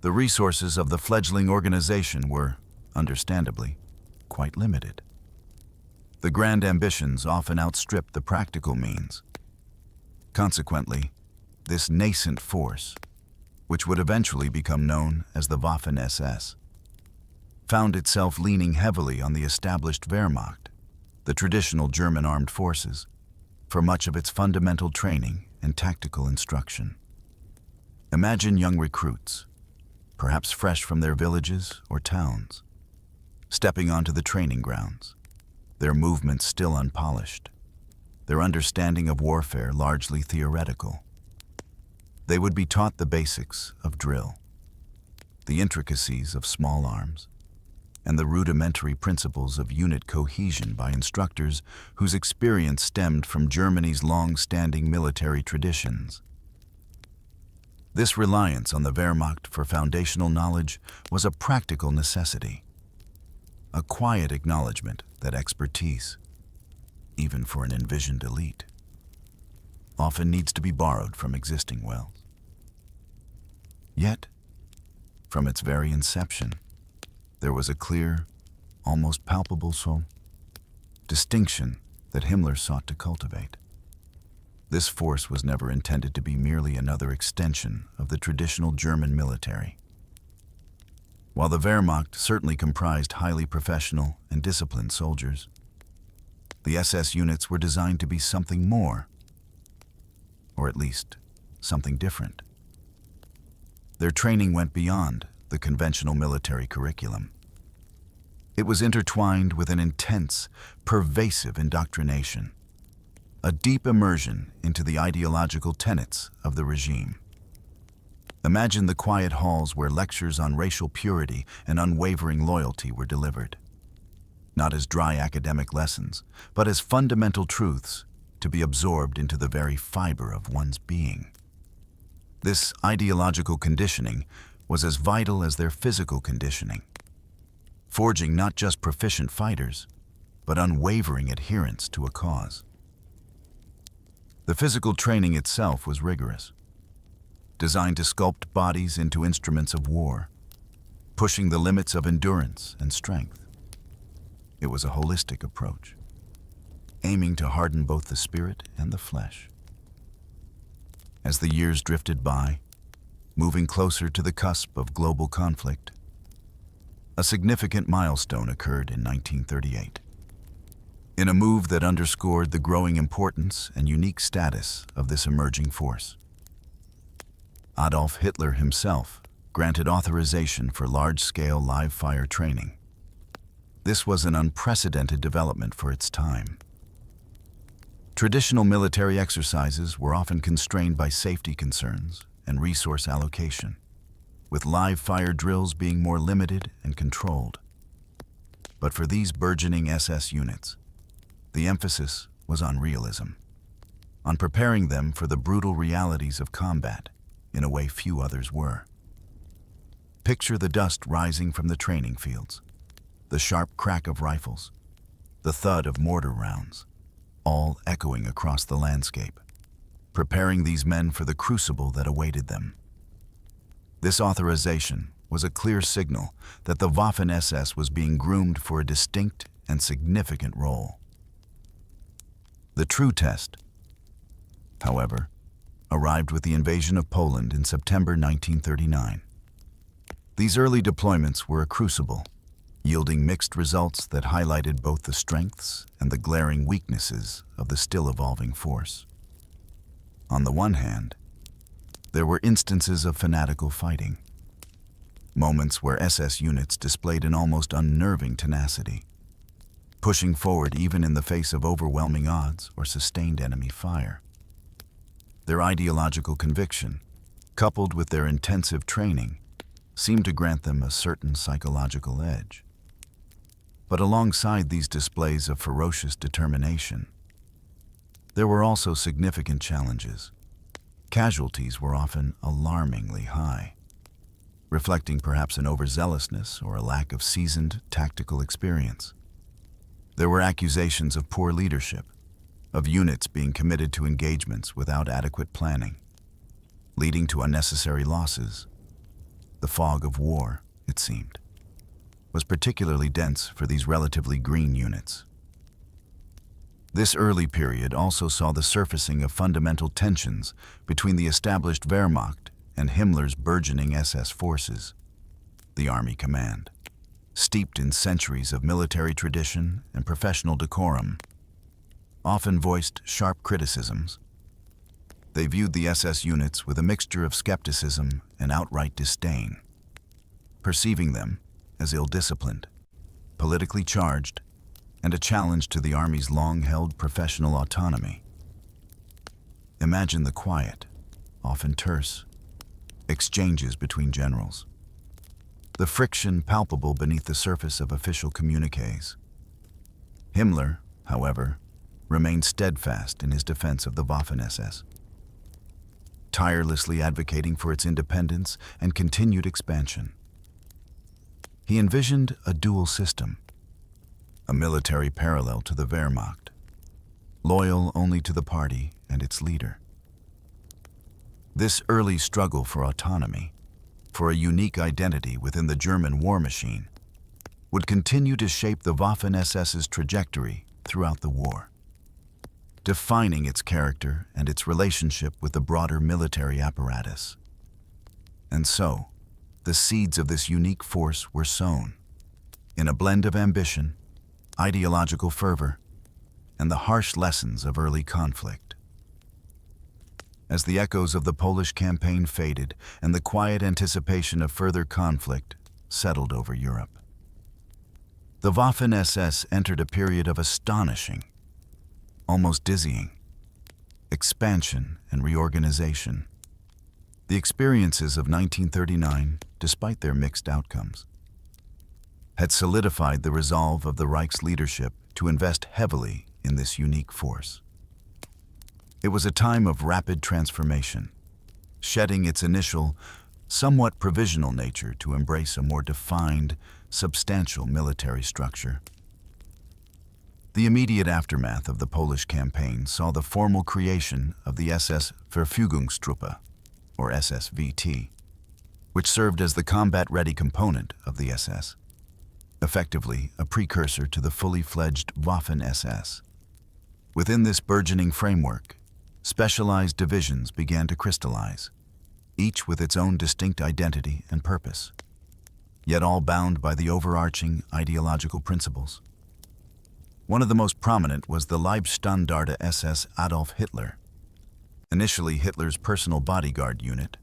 the resources of the fledgling organization were, understandably, quite limited. The grand ambitions often outstripped the practical means. Consequently, this nascent force, which would eventually become known as the Waffen SS, found itself leaning heavily on the established Wehrmacht, the traditional German armed forces, for much of its fundamental training and tactical instruction. Imagine young recruits, perhaps fresh from their villages or towns, stepping onto the training grounds, their movements still unpolished, their understanding of warfare largely theoretical. They would be taught the basics of drill, the intricacies of small arms, and the rudimentary principles of unit cohesion by instructors whose experience stemmed from Germany's long-standing military traditions. This reliance on the Wehrmacht for foundational knowledge was a practical necessity, a quiet acknowledgement that expertise, even for an envisioned elite, often needs to be borrowed from existing wells. Yet, from its very inception, there was a clear, almost palpable distinction that Himmler sought to cultivate. This force was never intended to be merely another extension of the traditional German military. While the Wehrmacht certainly comprised highly professional and disciplined soldiers, the SS units were designed to be something more, or at least something different. Their training went beyond the conventional military curriculum. It was intertwined with an intense, pervasive indoctrination, a deep immersion into the ideological tenets of the regime. Imagine the quiet halls where lectures on racial purity and unwavering loyalty were delivered, not as dry academic lessons, but as fundamental truths to be absorbed into the very fiber of one's being. This ideological conditioning was as vital as their physical conditioning, forging not just proficient fighters, but unwavering adherence to a cause. The physical training itself was rigorous, designed to sculpt bodies into instruments of war, pushing the limits of endurance and strength. It was a holistic approach, aiming to harden both the spirit and the flesh. As the years drifted by, moving closer to the cusp of global conflict, a significant milestone occurred in 1938. in a move that underscored the growing importance and unique status of this emerging force. Adolf Hitler himself granted authorization for large-scale live-fire training. This was an unprecedented development for its time. Traditional military exercises were often constrained by safety concerns and resource allocation, with live-fire drills being more limited and controlled. But for these burgeoning SS units, the emphasis was on realism, on preparing them for the brutal realities of combat in a way few others were. Picture the dust rising from the training fields, the sharp crack of rifles, the thud of mortar rounds, all echoing across the landscape, preparing these men for the crucible that awaited them. This authorization was a clear signal that the Waffen SS was being groomed for a distinct and significant role. The true test, however, arrived with the invasion of Poland in September 1939. These early deployments were a crucible, yielding mixed results that highlighted both the strengths and the glaring weaknesses of the still-evolving force. On the one hand, there were instances of fanatical fighting, moments where SS units displayed an almost unnerving tenacity, pushing forward even in the face of overwhelming odds or sustained enemy fire. Their ideological conviction, coupled with their intensive training, seemed to grant them a certain psychological edge. But alongside these displays of ferocious determination, there were also significant challenges. Casualties were often alarmingly high, reflecting perhaps an overzealousness or a lack of seasoned tactical experience. There were accusations of poor leadership, of units being committed to engagements without adequate planning, leading to unnecessary losses. The fog of war, it seemed, was particularly dense for these relatively green units. This early period also saw the surfacing of fundamental tensions between the established Wehrmacht and Himmler's burgeoning SS forces. The Army Command, steeped in centuries of military tradition and professional decorum, often voiced sharp criticisms. They viewed the SS units with a mixture of skepticism and outright disdain, perceiving them as ill-disciplined, politically charged, and a challenge to the Army's long-held professional autonomy. Imagine the quiet, often terse, exchanges between generals, the friction palpable beneath the surface of official communiques. Himmler, however, remained steadfast in his defense of the Waffen SS, tirelessly advocating for its independence and continued expansion. He envisioned a dual system, a military parallel to the Wehrmacht, loyal only to the party and its leader. This early struggle for autonomy, for a unique identity within the German war machine, would continue to shape the Waffen SS's trajectory throughout the war, defining its character and its relationship with the broader military apparatus. And so, the seeds of this unique force were sown, in a blend of ambition, ideological fervor, and the harsh lessons of early conflict. As the echoes of the Polish campaign faded and the quiet anticipation of further conflict settled over Europe, the Waffen SS entered a period of astonishing, almost dizzying, expansion and reorganization. The experiences of 1939, despite their mixed outcomes, had solidified the resolve of the Reich's leadership to invest heavily in this unique force. It was a time of rapid transformation, shedding its initial, somewhat provisional nature to embrace a more defined, substantial military structure. The immediate aftermath of the Polish campaign saw the formal creation of the SS Verfügungstruppe, or SSVT, which served as the combat-ready component of the SS, effectively a precursor to the fully fledged Waffen SS. Within this burgeoning framework, specialized divisions began to crystallize, each with its own distinct identity and purpose, yet all bound by the overarching ideological principles. One of the most prominent was the Leibstandarte SS Adolf Hitler, initially Hitler's personal bodyguard unit,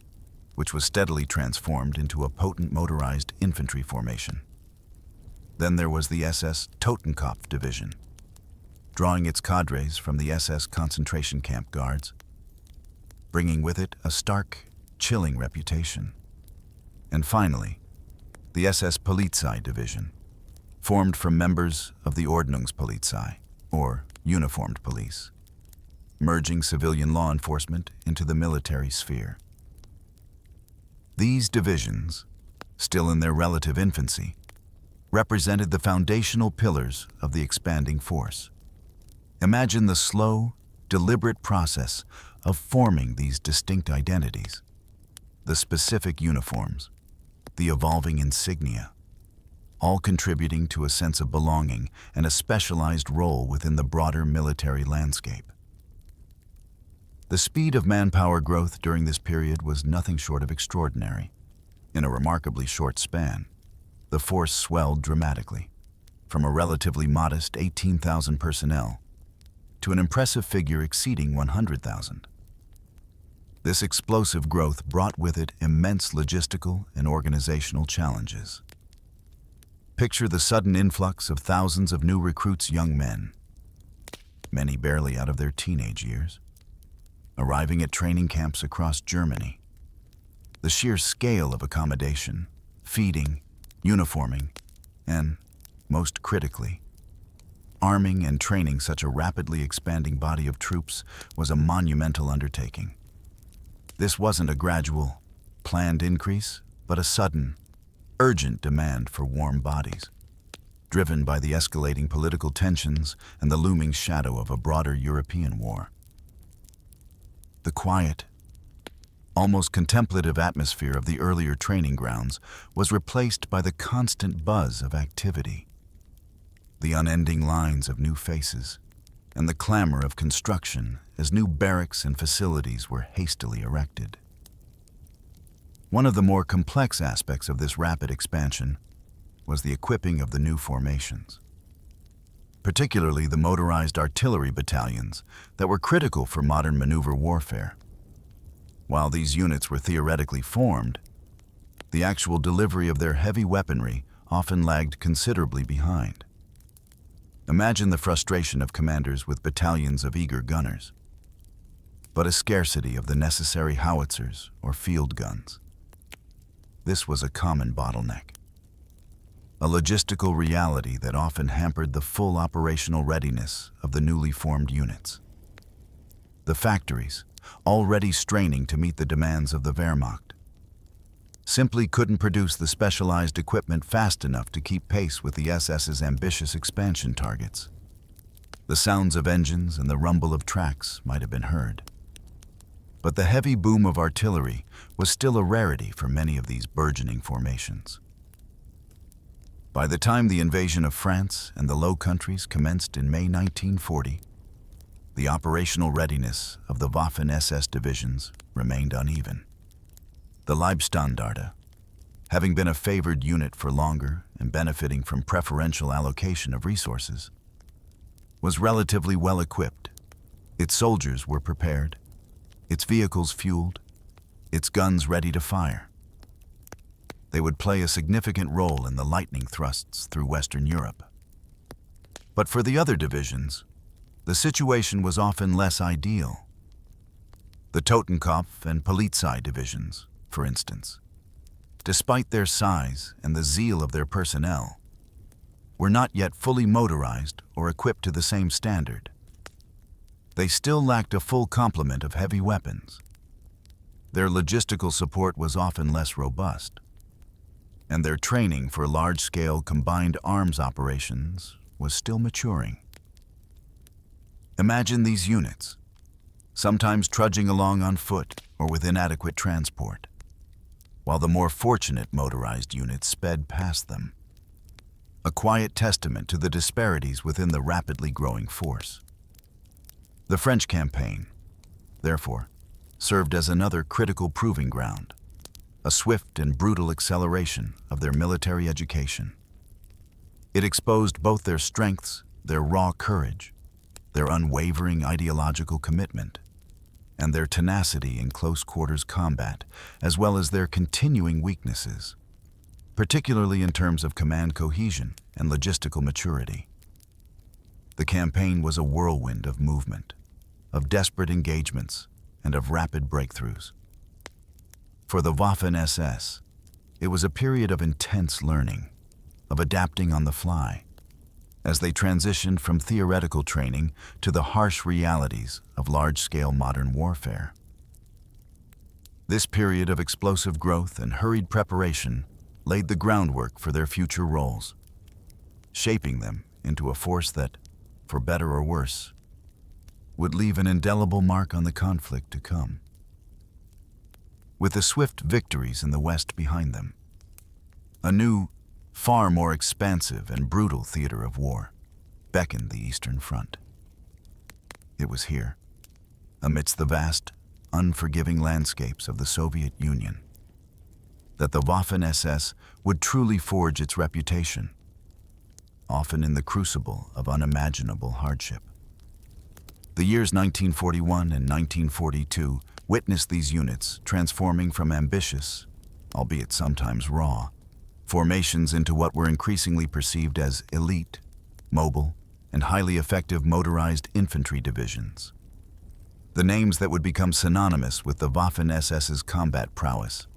which was steadily transformed into a potent motorized infantry formation. Then there was the SS Totenkopf Division, drawing its cadres from the SS concentration camp guards, bringing with it a stark, chilling reputation. And finally, the SS Polizei Division, formed from members of the Ordnungspolizei, or uniformed police, merging civilian law enforcement into the military sphere. These divisions, still in their relative infancy, represented the foundational pillars of the expanding force. Imagine the slow, deliberate process of forming these distinct identities, the specific uniforms, the evolving insignia, all contributing to a sense of belonging and a specialized role within the broader military landscape. The speed of manpower growth during this period was nothing short of extraordinary. In a remarkably short span, the force swelled dramatically, from a relatively modest 18,000 personnel to an impressive figure exceeding 100,000. This explosive growth brought with it immense logistical and organizational challenges. Picture the sudden influx of thousands of new recruits, young men, many barely out of their teenage years, arriving at training camps across Germany. The sheer scale of accommodation, feeding, uniforming, and, most critically, arming and training such a rapidly expanding body of troops was a monumental undertaking. This wasn't a gradual, planned increase, but a sudden, urgent demand for warm bodies, driven by the escalating political tensions and the looming shadow of a broader European war. The quiet, almost contemplative atmosphere of the earlier training grounds was replaced by the constant buzz of activity, the unending lines of new faces, and the clamor of construction as new barracks and facilities were hastily erected. One of the more complex aspects of this rapid expansion was the equipping of the new formations, particularly the motorized artillery battalions that were critical for modern maneuver warfare. While these units were theoretically formed, the actual delivery of their heavy weaponry often lagged considerably behind. Imagine the frustration of commanders with battalions of eager gunners, but a scarcity of the necessary howitzers or field guns. This was a common bottleneck, a logistical reality that often hampered the full operational readiness of the newly formed units. The factories, already straining to meet the demands of the Wehrmacht, simply couldn't produce the specialized equipment fast enough to keep pace with the SS's ambitious expansion targets. The sounds of engines and the rumble of tracks might have been heard, but the heavy boom of artillery was still a rarity for many of these burgeoning formations. By the time the invasion of France and the Low Countries commenced in May 1940, the operational readiness of the Waffen SS divisions remained uneven. The Leibstandarte, having been a favored unit for longer and benefiting from preferential allocation of resources, was relatively well equipped. Its soldiers were prepared, its vehicles fueled, its guns ready to fire. They would play a significant role in the lightning thrusts through Western Europe. But for the other divisions, the situation was often less ideal. The Totenkopf and Polizei divisions, for instance, despite their size and the zeal of their personnel, were not yet fully motorized or equipped to the same standard. They still lacked a full complement of heavy weapons. Their logistical support was often less robust, and their training for large-scale combined arms operations was still maturing. Imagine these units, sometimes trudging along on foot or with inadequate transport, while the more fortunate motorized units sped past them. A quiet testament to the disparities within the rapidly growing force. The French campaign, therefore, served as another critical proving ground, a swift and brutal acceleration of their military education. It exposed both their strengths, their raw courage, their unwavering ideological commitment, and their tenacity in close-quarters combat, as well as their continuing weaknesses, particularly in terms of command cohesion and logistical maturity. The campaign was a whirlwind of movement, of desperate engagements, and of rapid breakthroughs. For the Waffen SS, it was a period of intense learning, of adapting on the fly, as they transitioned from theoretical training to the harsh realities of large-scale modern warfare. This period of explosive growth and hurried preparation laid the groundwork for their future roles, shaping them into a force that, for better or worse, would leave an indelible mark on the conflict to come. With the swift victories in the West behind them, a new, far more expansive and brutal theater of war beckoned the Eastern Front. It was here, amidst the vast, unforgiving landscapes of the Soviet Union, that the Waffen SS would truly forge its reputation, often in the crucible of unimaginable hardship. The years 1941 and 1942 witnessed these units transforming from ambitious, albeit sometimes raw, formations into what were increasingly perceived as elite, mobile, and highly effective motorized infantry divisions. The names that would become synonymous with the Waffen SS's combat prowess,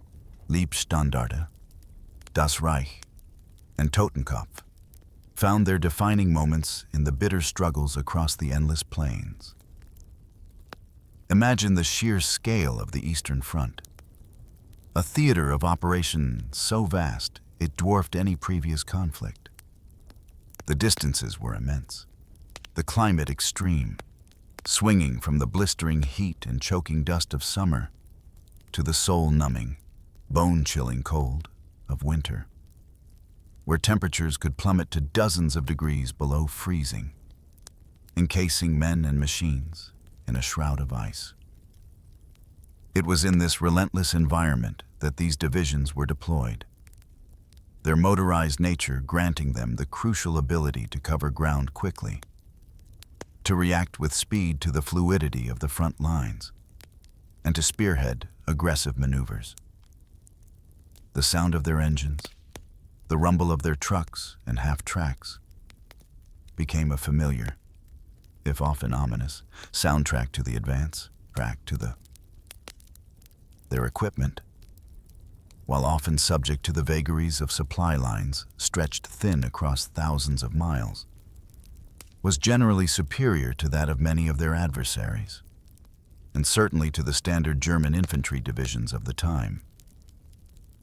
Leibstandarte, Das Reich, and Totenkopf, found their defining moments in the bitter struggles across the endless plains. Imagine the sheer scale of the Eastern Front, a theater of operations so vast it dwarfed any previous conflict. The distances were immense, the climate extreme, swinging from the blistering heat and choking dust of summer to the soul-numbing, bone-chilling cold of winter, where temperatures could plummet to dozens of degrees below freezing, encasing men and machines in a shroud of ice. It was in this relentless environment that these divisions were deployed, their motorized nature granting them the crucial ability to cover ground quickly, to react with speed to the fluidity of the front lines, and to spearhead aggressive maneuvers. The sound of their engines, the rumble of their trucks and half-tracks, became a familiar, if often ominous, soundtrack to the advance, their equipment, while often subject to the vagaries of supply lines stretched thin across thousands of miles, was generally superior to that of many of their adversaries, and certainly to the standard German infantry divisions of the time.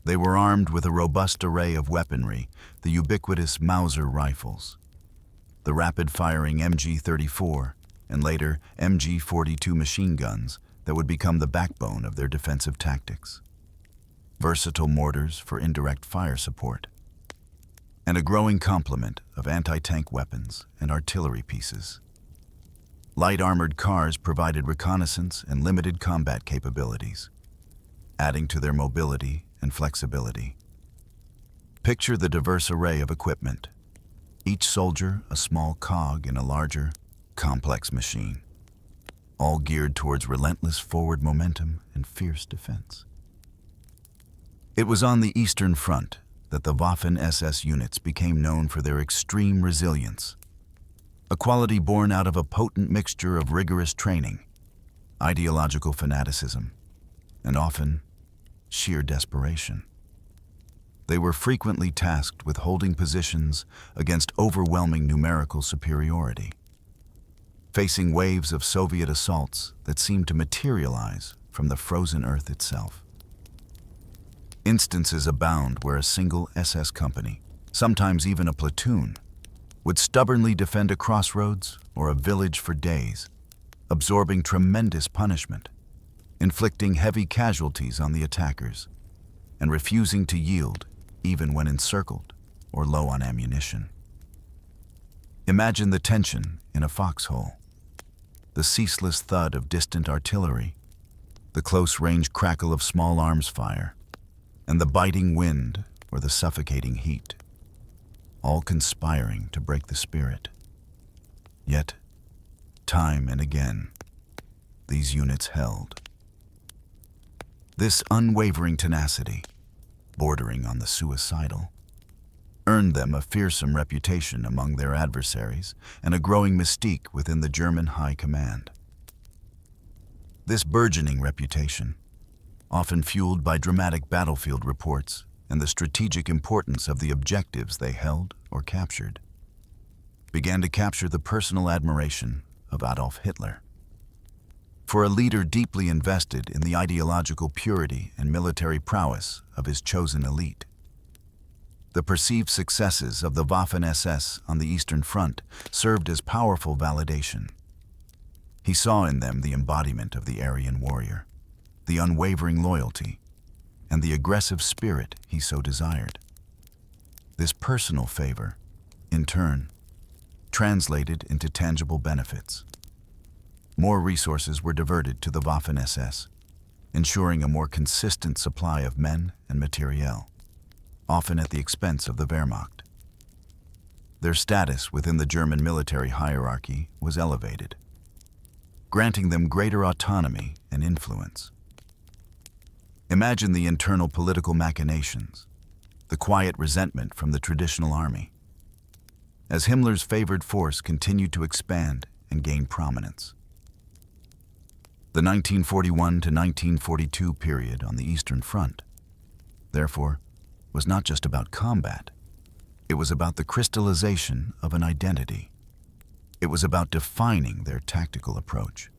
They were armed with a robust array of weaponry, the ubiquitous Mauser rifles, the rapid-firing MG-34, and later MG-42 machine guns that would become the backbone of their defensive tactics, versatile mortars for indirect fire support, and a growing complement of anti-tank weapons and artillery pieces. Light armored cars provided reconnaissance and limited combat capabilities, adding to their mobility and flexibility. Picture the diverse array of equipment, each soldier a small cog in a larger, complex machine, all geared towards relentless forward momentum and fierce defense. It was on the Eastern Front that the Waffen SS units became known for their extreme resilience, a quality born out of a potent mixture of rigorous training, ideological fanaticism, and often sheer desperation. They were frequently tasked with holding positions against overwhelming numerical superiority, facing waves of Soviet assaults that seemed to materialize from the frozen earth itself. Instances abound where a single SS company, sometimes even a platoon, would stubbornly defend a crossroads or a village for days, absorbing tremendous punishment, inflicting heavy casualties on the attackers, and refusing to yield even when encircled or low on ammunition. Imagine the tension in a foxhole, the ceaseless thud of distant artillery, the close-range crackle of small arms fire, and the biting wind or the suffocating heat, all conspiring to break the spirit. Yet, time and again, these units held. This unwavering tenacity, bordering on the suicidal, earned them a fearsome reputation among their adversaries and a growing mystique within the German high command. This burgeoning reputation, often fueled by dramatic battlefield reports and the strategic importance of the objectives they held or captured, began to capture the personal admiration of Adolf Hitler. For a leader deeply invested in the ideological purity and military prowess of his chosen elite, the perceived successes of the Waffen SS on the Eastern Front served as powerful validation. He saw in them the embodiment of the Aryan warrior, the unwavering loyalty, and the aggressive spirit he so desired. This personal favor, in turn, translated into tangible benefits. More resources were diverted to the Waffen SS, ensuring a more consistent supply of men and materiel, often at the expense of the Wehrmacht. Their status within the German military hierarchy was elevated, granting them greater autonomy and influence. Imagine the internal political machinations, the quiet resentment from the traditional army, as Himmler's favored force continued to expand and gain prominence. The 1941 to 1942 period on the Eastern Front, therefore, was not just about combat. It was about the crystallization of an identity. It was about defining their tactical approach,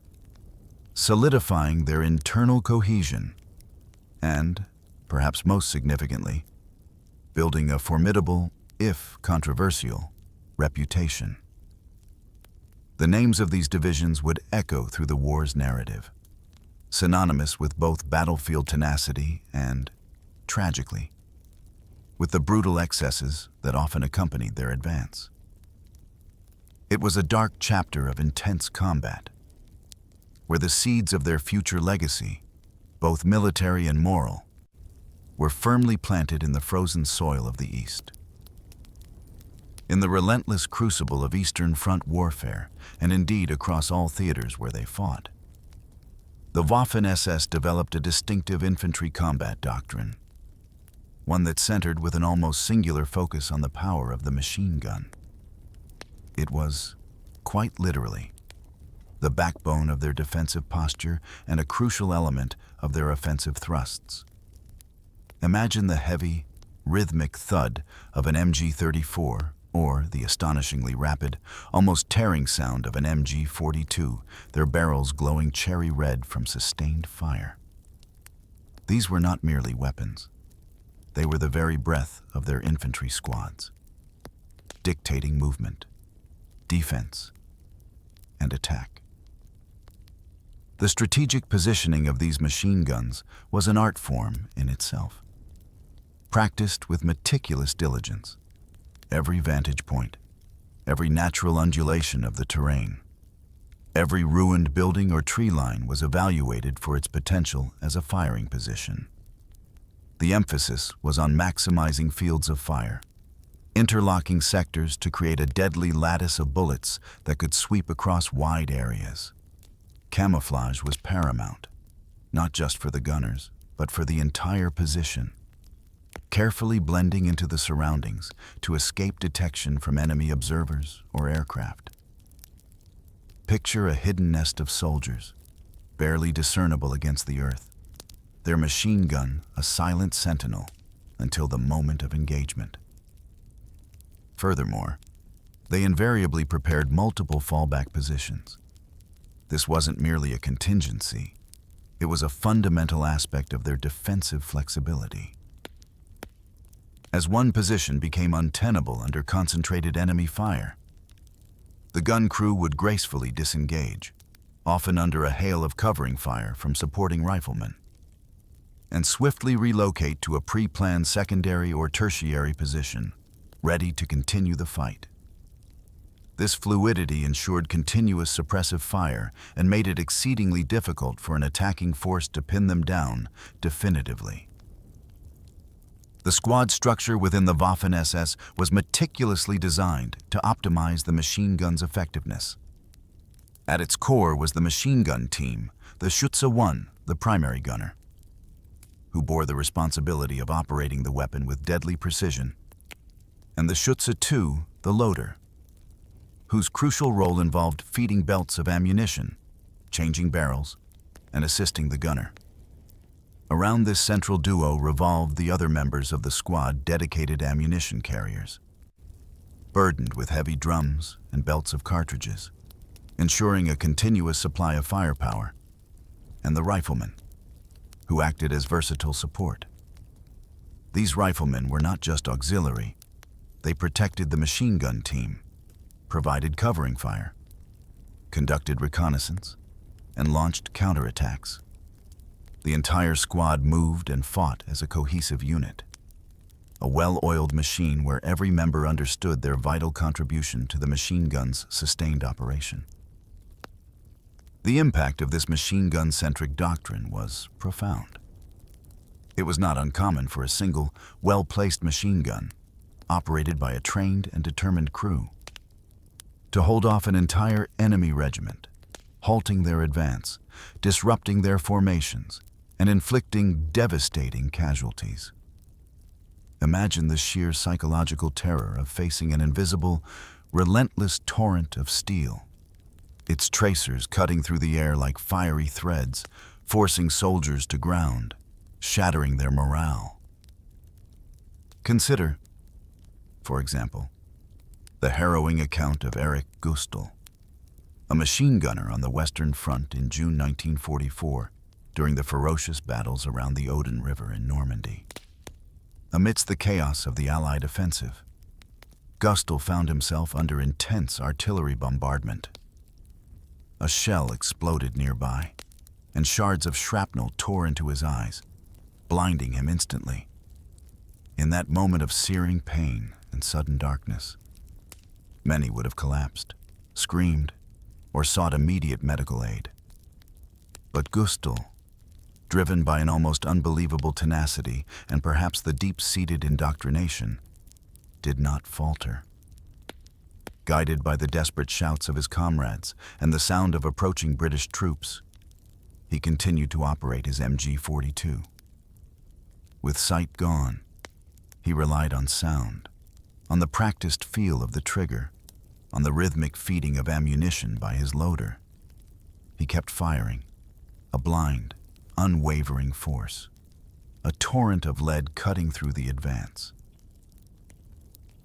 solidifying their internal cohesion, and, perhaps most significantly, building a formidable, if controversial, reputation. The names of these divisions would echo through the war's narrative, synonymous with both battlefield tenacity and, tragically, with the brutal excesses that often accompanied their advance. It was a dark chapter of intense combat, where the seeds of their future legacy, both military and moral, were firmly planted in the frozen soil of the East. In the relentless crucible of Eastern Front warfare, and indeed across all theaters where they fought, the Waffen SS developed a distinctive infantry combat doctrine, one that centered with an almost singular focus on the power of the machine gun. It was, quite literally, the backbone of their defensive posture and a crucial element of their offensive thrusts. Imagine the heavy, rhythmic thud of an MG-34 or the astonishingly rapid, almost tearing sound of an MG-42, their barrels glowing cherry red from sustained fire. These were not merely weapons. They were the very breath of their infantry squads, dictating movement, defense, and attack. The strategic positioning of these machine guns was an art form in itself, practiced with meticulous diligence. Every vantage point, every natural undulation of the terrain, every ruined building or tree line was evaluated for its potential as a firing position. The emphasis was on maximizing fields of fire, interlocking sectors to create a deadly lattice of bullets that could sweep across wide areas. Camouflage was paramount, not just for the gunners, but for the entire position, carefully blending into the surroundings to escape detection from enemy observers or aircraft. Picture a hidden nest of soldiers, barely discernible against the earth, their machine gun a silent sentinel until the moment of engagement. Furthermore, they invariably prepared multiple fallback positions. This wasn't merely a contingency, it was a fundamental aspect of their defensive flexibility. As one position became untenable under concentrated enemy fire, the gun crew would gracefully disengage, often under a hail of covering fire from supporting riflemen, and swiftly relocate to a pre-planned secondary or tertiary position, ready to continue the fight. This fluidity ensured continuous suppressive fire and made it exceedingly difficult for an attacking force to pin them down definitively. The squad structure within the Waffen SS was meticulously designed to optimize the machine gun's effectiveness. At its core was the machine gun team, the Schütze 1, the primary gunner, who bore the responsibility of operating the weapon with deadly precision, and the Schütze 2, the loader, whose crucial role involved feeding belts of ammunition, changing barrels, and assisting the gunner. Around this central duo revolved the other members of the squad dedicated ammunition carriers, burdened with heavy drums and belts of cartridges, ensuring a continuous supply of firepower, and the riflemen, who acted as versatile support. These riflemen were not just auxiliary, they protected the machine gun team, provided covering fire, conducted reconnaissance, and launched counterattacks. The entire squad moved and fought as a cohesive unit, a well-oiled machine where every member understood their vital contribution to the machine gun's sustained operation. The impact of this machine gun-centric doctrine was profound. It was not uncommon for a single, well-placed machine gun, operated by a trained and determined crew, to hold off an entire enemy regiment, halting their advance, disrupting their formations, and inflicting devastating casualties. Imagine the sheer psychological terror of facing an invisible, relentless torrent of steel, its tracers cutting through the air like fiery threads, forcing soldiers to ground, shattering their morale. Consider, for example, the harrowing account of Erich Gustl, a machine gunner on the Western Front in June 1944 during the ferocious battles around the Odin River in Normandy. Amidst the chaos of the Allied offensive, Gustl found himself under intense artillery bombardment. A shell exploded nearby, and shards of shrapnel tore into his eyes, blinding him instantly. In that moment of searing pain and sudden darkness, many would have collapsed, screamed, or sought immediate medical aid. But Gustl, driven by an almost unbelievable tenacity and perhaps the deep-seated indoctrination, did not falter. Guided by the desperate shouts of his comrades and the sound of approaching British troops, he continued to operate his MG-42. With sight gone, he relied on sound, on the practiced feel of the trigger, on the rhythmic feeding of ammunition by his loader. He kept firing, a blind, unwavering force, a torrent of lead cutting through the advance.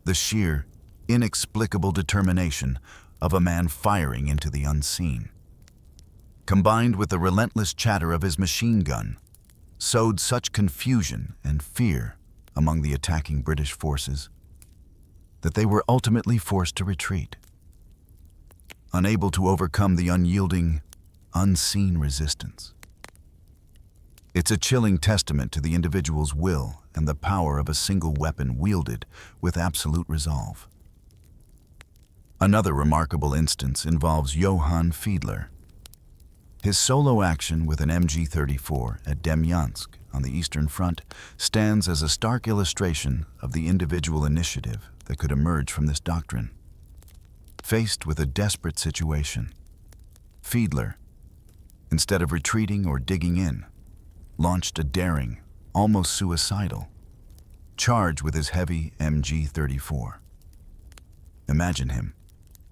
The sheer, inexplicable determination of a man firing into the unseen, combined with the relentless chatter of his machine gun, sowed such confusion and fear among the attacking British forces that they were ultimately forced to retreat, unable to overcome the unyielding, unseen resistance. It's a chilling testament to the individual's will and the power of a single weapon wielded with absolute resolve. Another remarkable instance involves Johann Fiedler. His solo action with an MG-34 at Demyansk on the Eastern Front stands as a stark illustration of the individual initiative that could emerge from this doctrine. Faced with a desperate situation, Fiedler, instead of retreating or digging in, launched a daring, almost suicidal, charge with his heavy MG-34. Imagine him,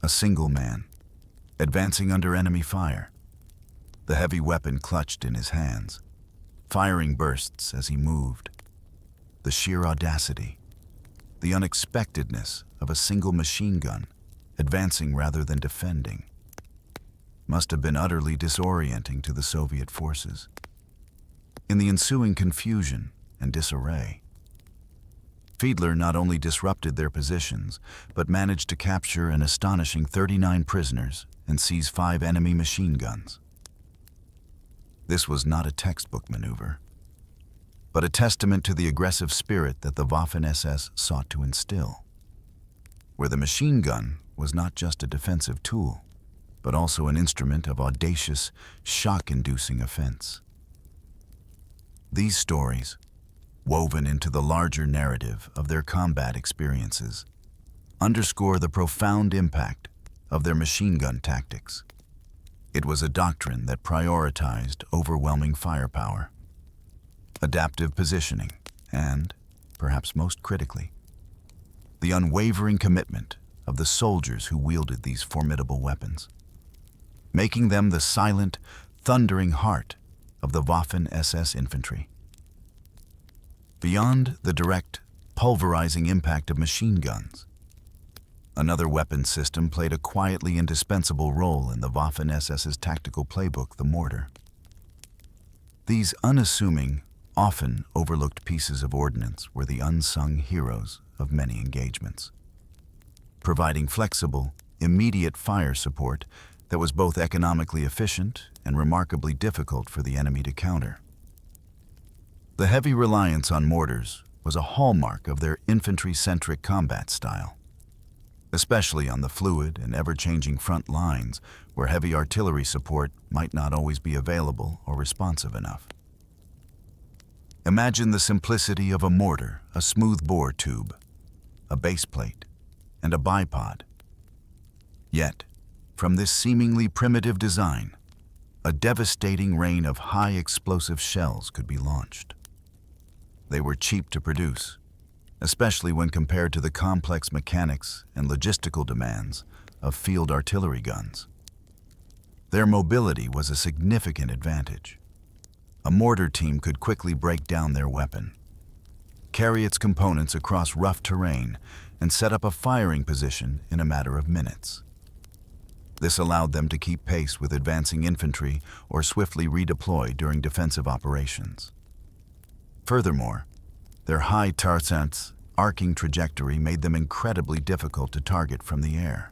a single man, advancing under enemy fire, the heavy weapon clutched in his hands, firing bursts as he moved. The sheer audacity, the unexpectedness of a single machine gun, advancing rather than defending, must have been utterly disorienting to the Soviet forces. In the ensuing confusion and disarray, Fiedler not only disrupted their positions, but managed to capture an astonishing 39 prisoners and seize 5 enemy machine guns. This was not a textbook maneuver, but a testament to the aggressive spirit that the Waffen SS sought to instill, where the machine gun was not just a defensive tool, but also an instrument of audacious, shock-inducing offense. These stories, woven into the larger narrative of their combat experiences, underscore the profound impact of their machine gun tactics. It was a doctrine that prioritized overwhelming firepower, adaptive positioning, and, perhaps most critically, the unwavering commitment of the soldiers who wielded these formidable weapons, making them the silent, thundering heart of the Waffen SS infantry. Beyond the direct, pulverizing impact of machine guns, another weapon system played a quietly indispensable role in the Waffen SS's tactical playbook, the Mortar. These unassuming, often overlooked pieces of ordnance were the unsung heroes of many engagements, providing flexible, immediate fire support that was both economically efficient and remarkably difficult for the enemy to counter. The heavy reliance on mortars was a hallmark of their infantry-centric combat style, especially on the fluid and ever-changing front lines where heavy artillery support might not always be available or responsive enough. Imagine the simplicity of a mortar, a smooth bore tube, a base plate, and a bipod. Yet, from this seemingly primitive design, a devastating rain of high explosive shells could be launched. They were cheap to produce, especially when compared to the complex mechanics and logistical demands of field artillery guns. Their mobility was a significant advantage. A mortar team could quickly break down their weapon, carry its components across rough terrain, and set up a firing position in a matter of minutes. This allowed them to keep pace with advancing infantry or swiftly redeploy during defensive operations. Furthermore, their high tarsants, arcing trajectory made them incredibly difficult to target from the air,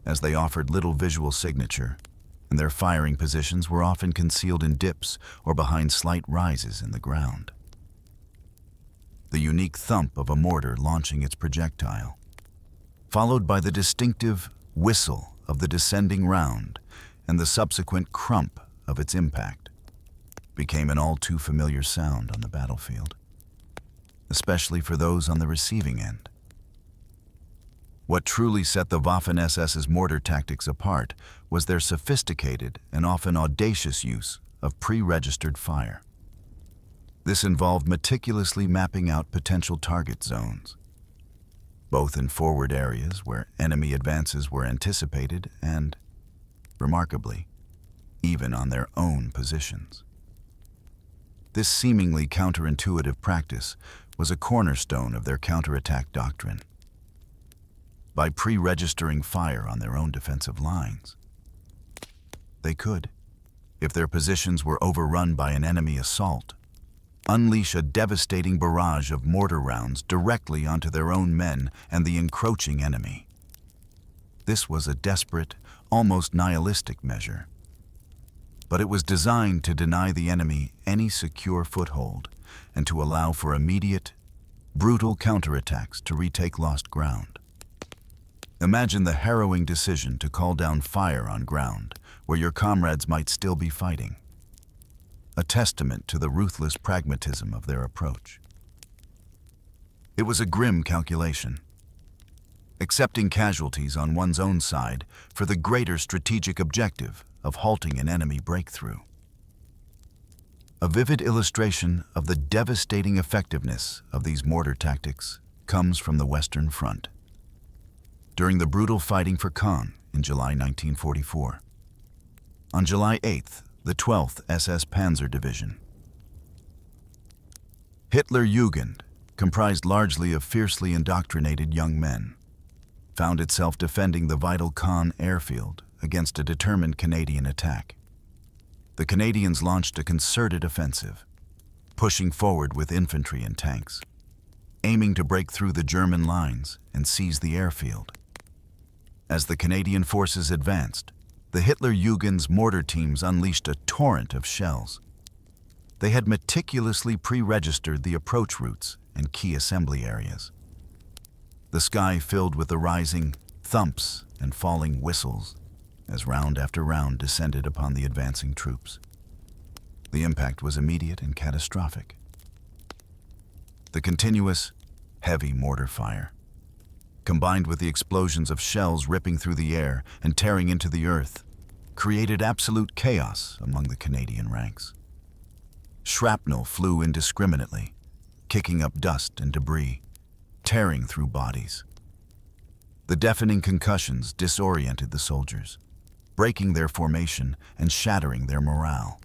as they offered little visual signature, and their firing positions were often concealed in dips or behind slight rises in the ground. The unique thump of a mortar launching its projectile, followed by the distinctive whistle of the descending round and the subsequent crump of its impact, became an all too familiar sound on the battlefield, especially for those on the receiving end. What truly set the Waffen SS's mortar tactics apart was their sophisticated and often audacious use of pre-registered fire. This involved meticulously mapping out potential target zones, both in forward areas where enemy advances were anticipated and, remarkably, even on their own positions. This seemingly counterintuitive practice was a cornerstone of their counterattack doctrine. By pre-registering fire on their own defensive lines, they could, if their positions were overrun by an enemy assault, unleash a devastating barrage of mortar rounds directly onto their own men and the encroaching enemy. This was a desperate, almost nihilistic measure, but it was designed to deny the enemy any secure foothold and to allow for immediate, brutal counterattacks to retake lost ground. Imagine the harrowing decision to call down fire on ground where your comrades might still be fighting, a testament to the ruthless pragmatism of their approach. It was a grim calculation, accepting casualties on one's own side for the greater strategic objective of halting an enemy breakthrough. A vivid illustration of the devastating effectiveness of these mortar tactics comes from the Western Front, during the brutal fighting for Caen in July 1944. On July 8th, the 12th SS Panzer Division, Hitler Jugend, comprised largely of fiercely indoctrinated young men, found itself defending the vital Caen airfield against a determined Canadian attack. The Canadians launched a concerted offensive, pushing forward with infantry and tanks, aiming to break through the German lines and seize the airfield. As the Canadian forces advanced, the Hitler Jugend's mortar teams unleashed a torrent of shells. They had meticulously pre-registered the approach routes and key assembly areas. The sky filled with the rising thumps and falling whistles as round after round descended upon the advancing troops. The impact was immediate and catastrophic. The continuous, heavy mortar fire, combined with the explosions of shells ripping through the air and tearing into the earth, created absolute chaos among the Canadian ranks. Shrapnel flew indiscriminately, kicking up dust and debris, tearing through bodies. The deafening concussions disoriented the soldiers, breaking their formation and shattering their morale.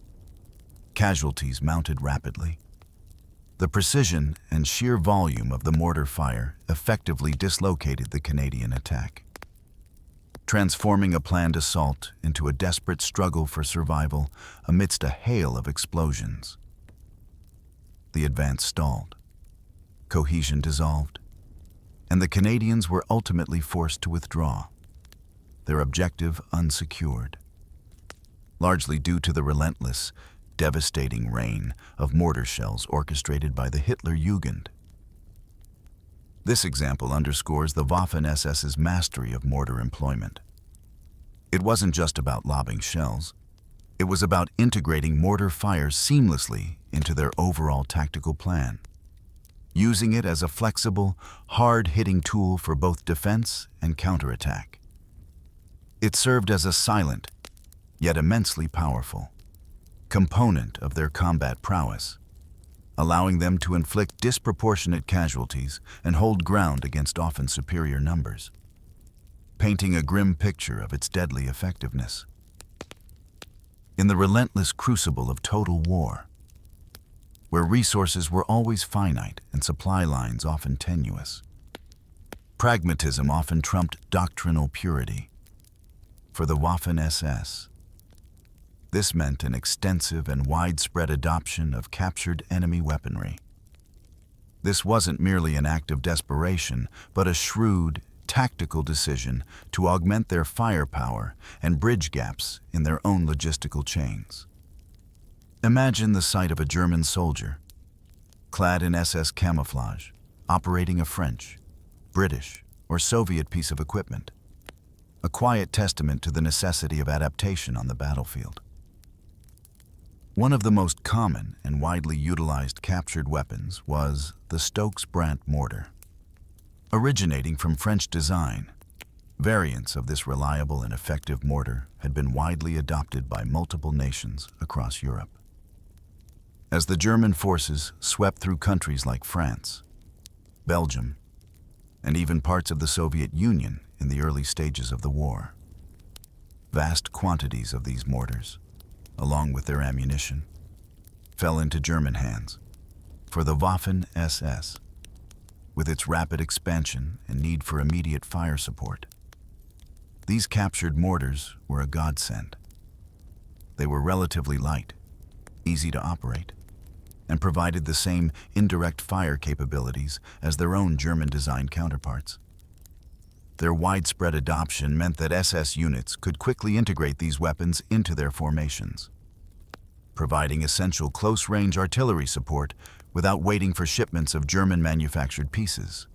Casualties mounted rapidly. The precision and sheer volume of the mortar fire effectively dislocated the Canadian attack, transforming a planned assault into a desperate struggle for survival amidst a hail of explosions. The advance stalled, cohesion dissolved, and the Canadians were ultimately forced to withdraw, their objective unsecured, largely due to the relentless, devastating rain of mortar shells orchestrated by the Hitler Jugend. This example underscores the Waffen SS's mastery of mortar employment. It wasn't just about lobbing shells. It was about integrating mortar fire seamlessly into their overall tactical plan, using it as a flexible, hard-hitting tool for both defense and counterattack. It served as a silent, yet immensely powerful, component of their combat prowess, allowing them to inflict disproportionate casualties and hold ground against often superior numbers, painting a grim picture of its deadly effectiveness. In the relentless crucible of total war, where resources were always finite and supply lines often tenuous, pragmatism often trumped doctrinal purity. For the Waffen SS, this meant an extensive and widespread adoption of captured enemy weaponry. This wasn't merely an act of desperation, but a shrewd, tactical decision to augment their firepower and bridge gaps in their own logistical chains. Imagine the sight of a German soldier, clad in SS camouflage, operating a French, British, or Soviet piece of equipment, a quiet testament to the necessity of adaptation on the battlefield. One of the most common and widely utilized captured weapons was the Stokes-Brant mortar. Originating from French design, variants of this reliable and effective mortar had been widely adopted by multiple nations across Europe. As the German forces swept through countries like France, Belgium, and even parts of the Soviet Union in the early stages of the war, vast quantities of these mortars, along with their ammunition, fell into German hands. For the Waffen SS, with its rapid expansion and need for immediate fire support, these captured mortars were a godsend. They were relatively light, easy to operate, and provided the same indirect fire capabilities as their own German-designed counterparts. Their widespread adoption meant that SS units could quickly integrate these weapons into their formations, providing essential close-range artillery support without waiting for shipments of German-manufactured pieces.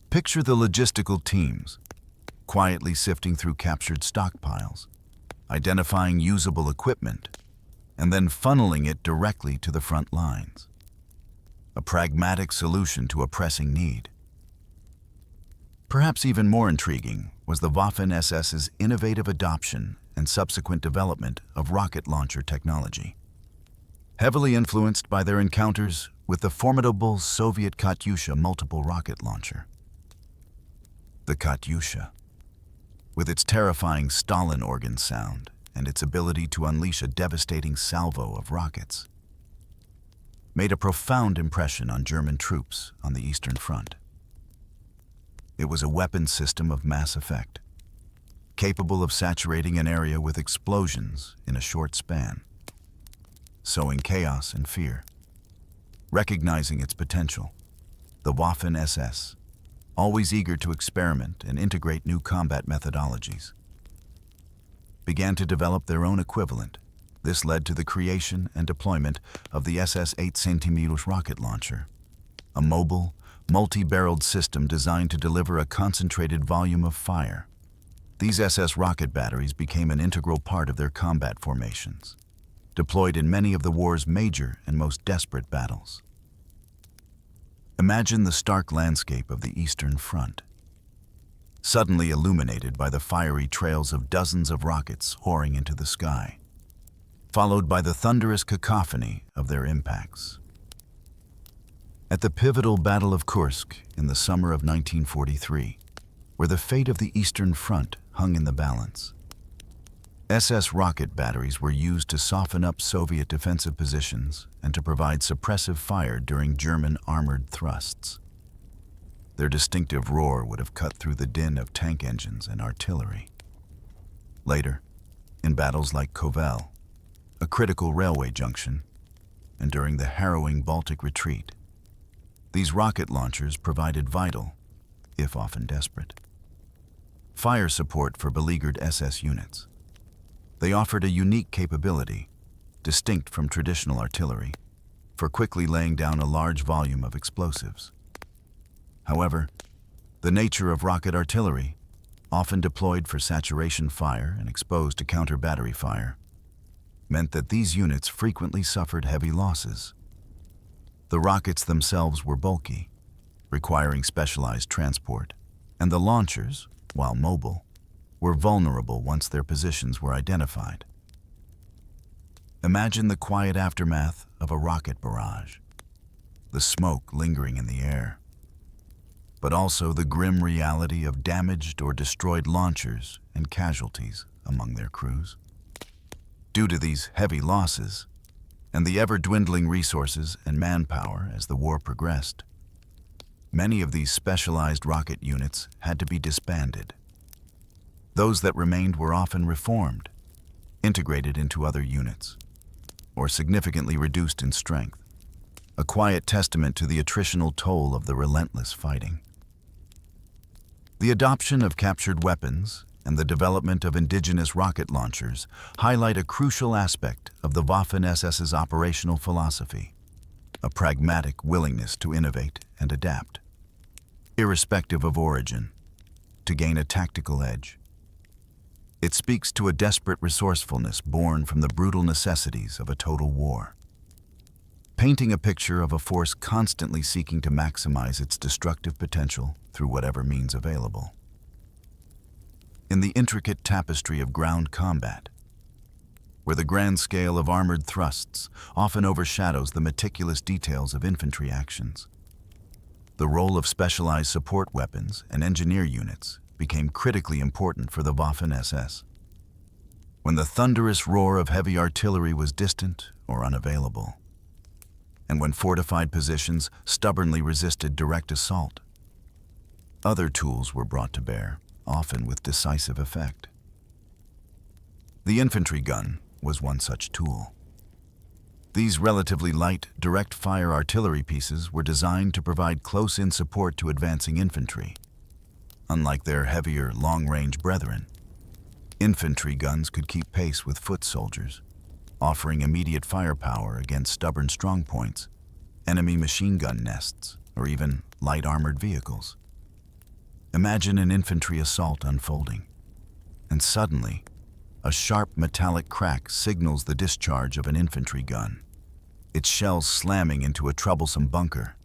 Picture the logistical teams, quietly sifting through captured stockpiles, identifying usable equipment, and then funneling it directly to the front lines. A pragmatic solution to a pressing need. Perhaps even more intriguing was the Waffen SS's innovative adoption and subsequent development of rocket launcher technology. Heavily influenced by their encounters with the formidable Soviet Katyusha multiple rocket launcher. The Katyusha, with its terrifying Stalin organ sound and its ability to unleash a devastating salvo of rockets, made a profound impression on German troops on the Eastern Front. It was a weapon system of mass effect, capable of saturating an area with explosions in a short span, sowing chaos and fear. Recognizing its potential, the Waffen SS, always eager to experiment and integrate new combat methodologies, began to develop their own equivalent. This led to the creation and deployment of the SS 8 cm rocket launcher, a mobile, multi-barreled system designed to deliver a concentrated volume of fire. These SS rocket batteries became an integral part of their combat formations, deployed in many of the war's major and most desperate battles. Imagine the stark landscape of the Eastern Front, suddenly illuminated by the fiery trails of dozens of rockets soaring into the sky, followed by the thunderous cacophony of their impacts. At the pivotal Battle of Kursk in the summer of 1943, where the fate of the Eastern Front hung in the balance, SS rocket batteries were used to soften up Soviet defensive positions and to provide suppressive fire during German armored thrusts. Their distinctive roar would have cut through the din of tank engines and artillery. Later, in battles like Kovel, a critical railway junction, and during the harrowing Baltic retreat, these rocket launchers provided vital, if often desperate, fire support for beleaguered SS units. They offered a unique capability, distinct from traditional artillery, for quickly laying down a large volume of explosives. However, the nature of rocket artillery, often deployed for saturation fire and exposed to counter-battery fire, meant that these units frequently suffered heavy losses. The rockets themselves were bulky, requiring specialized transport, and the launchers, while mobile, were vulnerable once their positions were identified. Imagine the quiet aftermath of a rocket barrage, the smoke lingering in the air, but also the grim reality of damaged or destroyed launchers and casualties among their crews. Due to these heavy losses, and the ever-dwindling resources and manpower as the war progressed, many of these specialized rocket units had to be disbanded. Those that remained were often reformed, integrated into other units, or significantly reduced in strength, a quiet testament to the attritional toll of the relentless fighting. The adoption of captured weapons and the development of indigenous rocket launchers highlight a crucial aspect of the Waffen SS's operational philosophy, a pragmatic willingness to innovate and adapt, irrespective of origin, to gain a tactical edge. It speaks to a desperate resourcefulness born from the brutal necessities of a total war, painting a picture of a force constantly seeking to maximize its destructive potential through whatever means available. In the intricate tapestry of ground combat, where the grand scale of armored thrusts often overshadows the meticulous details of infantry actions, the role of specialized support weapons and engineer units became critically important for the Waffen SS. When the thunderous roar of heavy artillery was distant or unavailable, and when fortified positions stubbornly resisted direct assault, other tools were brought to bear, often with decisive effect. The infantry gun was one such tool. These relatively light, direct-fire artillery pieces were designed to provide close-in support to advancing infantry. Unlike their heavier, long-range brethren, infantry guns could keep pace with foot soldiers, offering immediate firepower against stubborn strongpoints, enemy machine gun nests, or even light armored vehicles. Imagine an infantry assault unfolding, and suddenly, a sharp metallic crack signals the discharge of an infantry gun, its shells slamming into a troublesome bunker,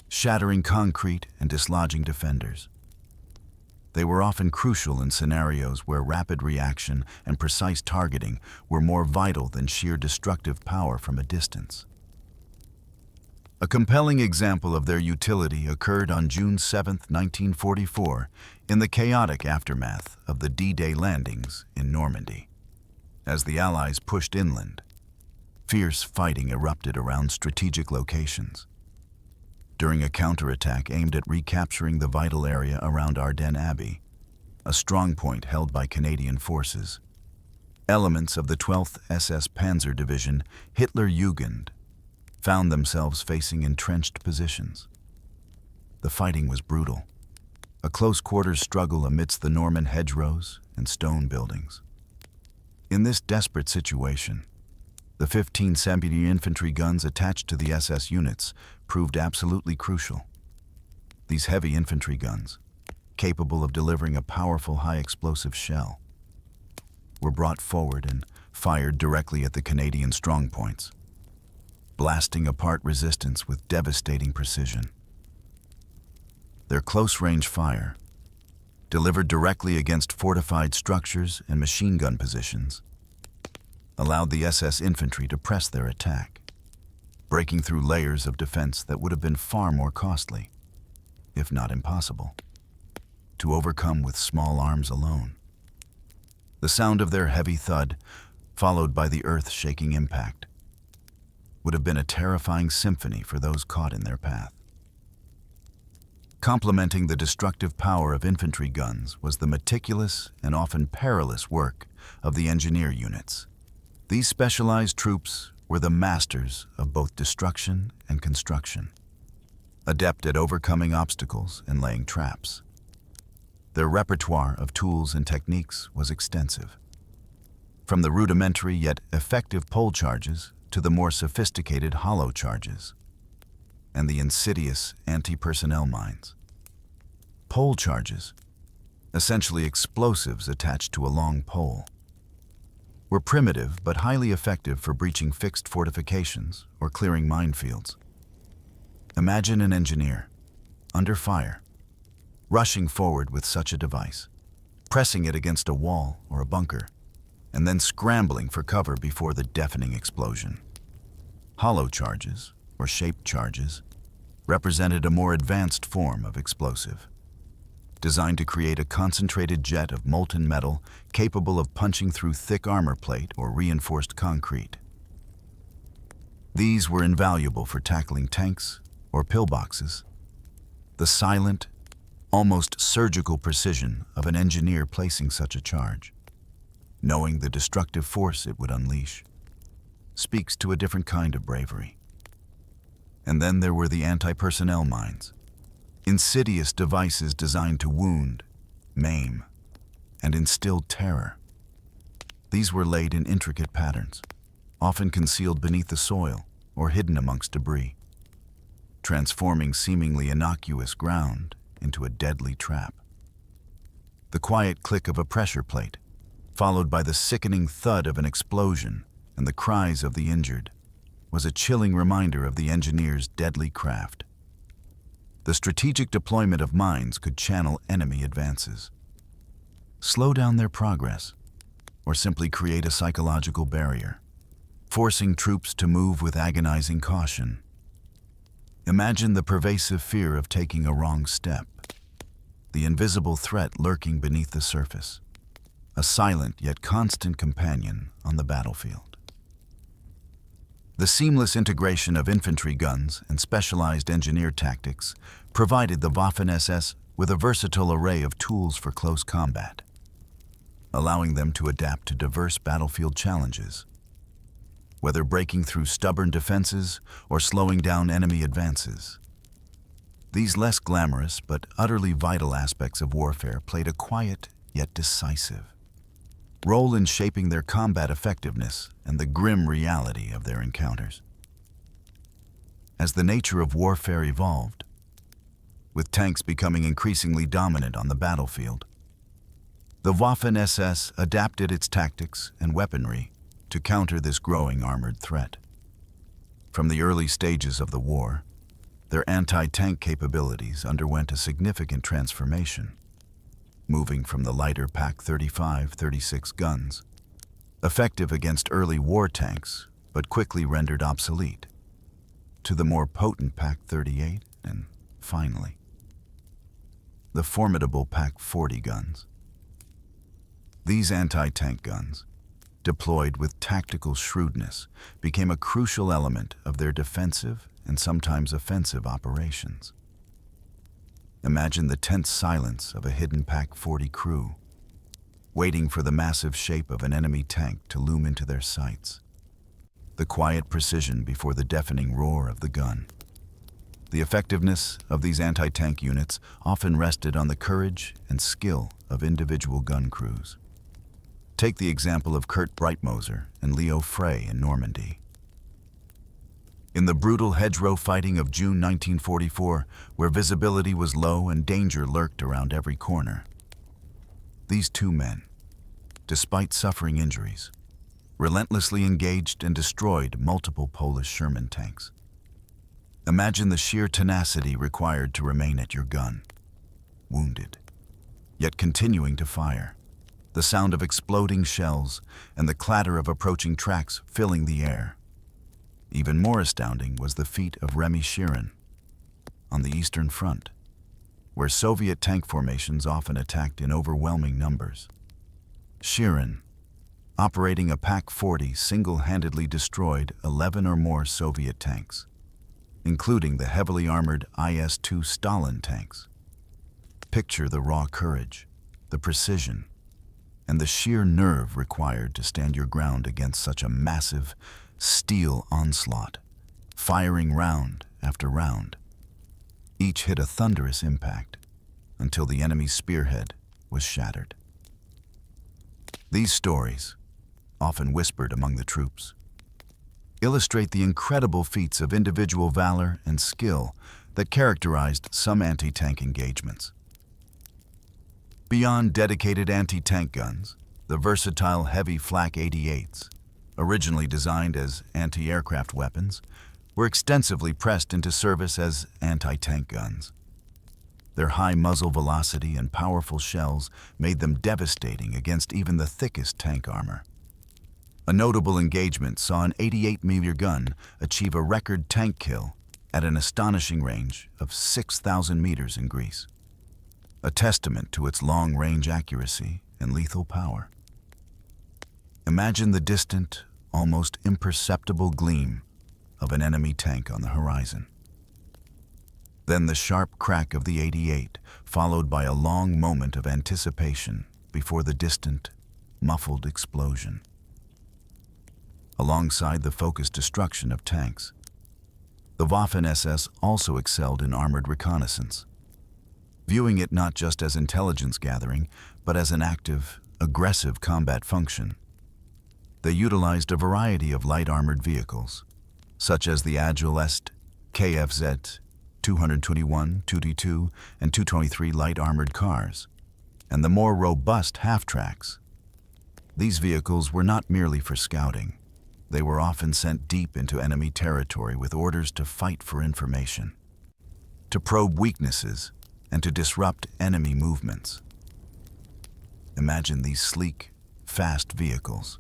shattering concrete and dislodging defenders. They were often crucial in scenarios where rapid reaction and precise targeting were more vital than sheer destructive power from a distance. A compelling example of their utility occurred on June 7, 1944, in the chaotic aftermath of the D-Day landings in Normandy. As the Allies pushed inland, fierce fighting erupted around strategic locations. During a counterattack aimed at recapturing the vital area around Ardennes Abbey, a strongpoint held by Canadian forces, elements of the 12th SS Panzer Division Hitlerjugend found themselves facing entrenched positions. The fighting was brutal, a close-quarters struggle amidst the Norman hedgerows and stone buildings. In this desperate situation, the 15 centimeter infantry guns attached to the SS units proved absolutely crucial. These heavy infantry guns, capable of delivering a powerful high-explosive shell, were brought forward and fired directly at the Canadian strongpoints, blasting apart resistance with devastating precision. Their close-range fire, delivered directly against fortified structures and machine gun positions, allowed the SS infantry to press their attack, breaking through layers of defense that would have been far more costly, if not impossible, to overcome with small arms alone. The sound of their heavy thud, followed by the earth-shaking impact, would have been a terrifying symphony for those caught in their path. Complementing the destructive power of infantry guns was the meticulous and often perilous work of the engineer units. These specialized troops were the masters of both destruction and construction, adept at overcoming obstacles and laying traps. Their repertoire of tools and techniques was extensive, from the rudimentary yet effective pole charges to the more sophisticated hollow charges and the insidious anti-personnel mines. Pole charges, essentially explosives attached to a long pole, were primitive but highly effective for breaching fixed fortifications or clearing minefields. Imagine an engineer, under fire, rushing forward with such a device, pressing it against a wall or a bunker, and then scrambling for cover before the deafening explosion. Hollow charges, or shaped charges, represented a more advanced form of explosive, designed to create a concentrated jet of molten metal capable of punching through thick armor plate or reinforced concrete. These were invaluable for tackling tanks or pillboxes. The silent, almost surgical precision of an engineer placing such a charge, knowing the destructive force it would unleash, speaks to a different kind of bravery. And then there were the anti-personnel mines, insidious devices designed to wound, maim, and instill terror. These were laid in intricate patterns, often concealed beneath the soil or hidden amongst debris, transforming seemingly innocuous ground into a deadly trap. The quiet click of a pressure plate, followed by the sickening thud of an explosion and the cries of the injured, was a chilling reminder of the engineer's deadly craft. The strategic deployment of mines could channel enemy advances, slow down their progress, or simply create a psychological barrier, forcing troops to move with agonizing caution. Imagine the pervasive fear of taking a wrong step, the invisible threat lurking beneath the surface, a silent yet constant companion on the battlefield. The seamless integration of infantry guns and specialized engineer tactics provided the Waffen SS with a versatile array of tools for close combat, allowing them to adapt to diverse battlefield challenges, whether breaking through stubborn defenses or slowing down enemy advances. These less glamorous but utterly vital aspects of warfare played a quiet yet decisive role in shaping their combat effectiveness and the grim reality of their encounters. As the nature of warfare evolved, with tanks becoming increasingly dominant on the battlefield, the Waffen SS adapted its tactics and weaponry to counter this growing armored threat. From the early stages of the war, their anti-tank capabilities underwent a significant transformation, moving from the lighter Pak 35-36 guns, effective against early war tanks but quickly rendered obsolete, to the more potent Pak 38 and, finally, the formidable Pak 40 guns. These anti-tank guns, deployed with tactical shrewdness, became a crucial element of their defensive and sometimes offensive operations. Imagine the tense silence of a hidden Pak 40 crew, waiting for the massive shape of an enemy tank to loom into their sights. The quiet precision before the deafening roar of the gun. The effectiveness of these anti-tank units often rested on the courage and skill of individual gun crews. Take the example of Kurt Breitmoser and Leo Frey in Normandy. In the brutal hedgerow fighting of June 1944, where visibility was low and danger lurked around every corner, these two men, despite suffering injuries, relentlessly engaged and destroyed multiple Polish Sherman tanks. Imagine the sheer tenacity required to remain at your gun, wounded, yet continuing to fire, the sound of exploding shells and the clatter of approaching tracks filling the air. Even more astounding was the feat of Remy Shirin on the Eastern Front, where Soviet tank formations often attacked in overwhelming numbers. Shirin, operating a Pak-40, single-handedly destroyed 11 or more Soviet tanks, including the heavily armored IS-2 Stalin tanks. Picture the raw courage, the precision, and the sheer nerve required to stand your ground against such a massive steel onslaught, firing round after round. Each hit a thunderous impact until the enemy's spearhead was shattered. These stories, often whispered among the troops, illustrate the incredible feats of individual valor and skill that characterized some anti-tank engagements. Beyond dedicated anti-tank guns, the versatile heavy Flak 88s, originally designed as anti-aircraft weapons, were extensively pressed into service as anti-tank guns. Their high muzzle velocity and powerful shells made them devastating against even the thickest tank armor. A notable engagement saw an 88mm gun achieve a record tank kill at an astonishing range of 6,000 meters in Greece, a testament to its long-range accuracy and lethal power. Imagine the distant, almost imperceptible gleam of an enemy tank on the horizon. Then the sharp crack of the 88, followed by a long moment of anticipation before the distant, muffled explosion. Alongside the focused destruction of tanks, the Waffen SS also excelled in armored reconnaissance, viewing it not just as intelligence gathering, but as an active, aggressive combat function. They utilized a variety of light armored vehicles, such as the Agile Est KFZ 221, 2D2, and 223 light armored cars, and the more robust half-tracks. These vehicles were not merely for scouting. They were often sent deep into enemy territory with orders to fight for information, to probe weaknesses, and to disrupt enemy movements. Imagine these sleek, fast vehicles,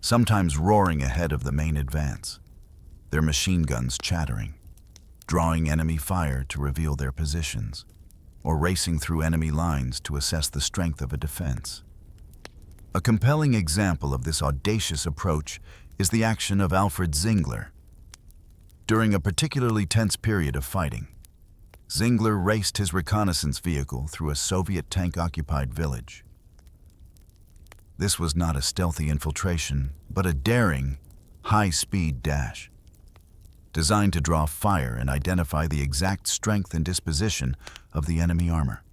sometimes roaring ahead of the main advance, their machine guns chattering, drawing enemy fire to reveal their positions, or racing through enemy lines to assess the strength of a defense. A compelling example of this audacious approach is the action of Alfred Zingler. During a particularly tense period of fighting, Zingler raced his reconnaissance vehicle through a Soviet tank-occupied village. This was not a stealthy infiltration, but a daring, high-speed dash, designed to draw fire and identify the exact strength and disposition of the enemy armor.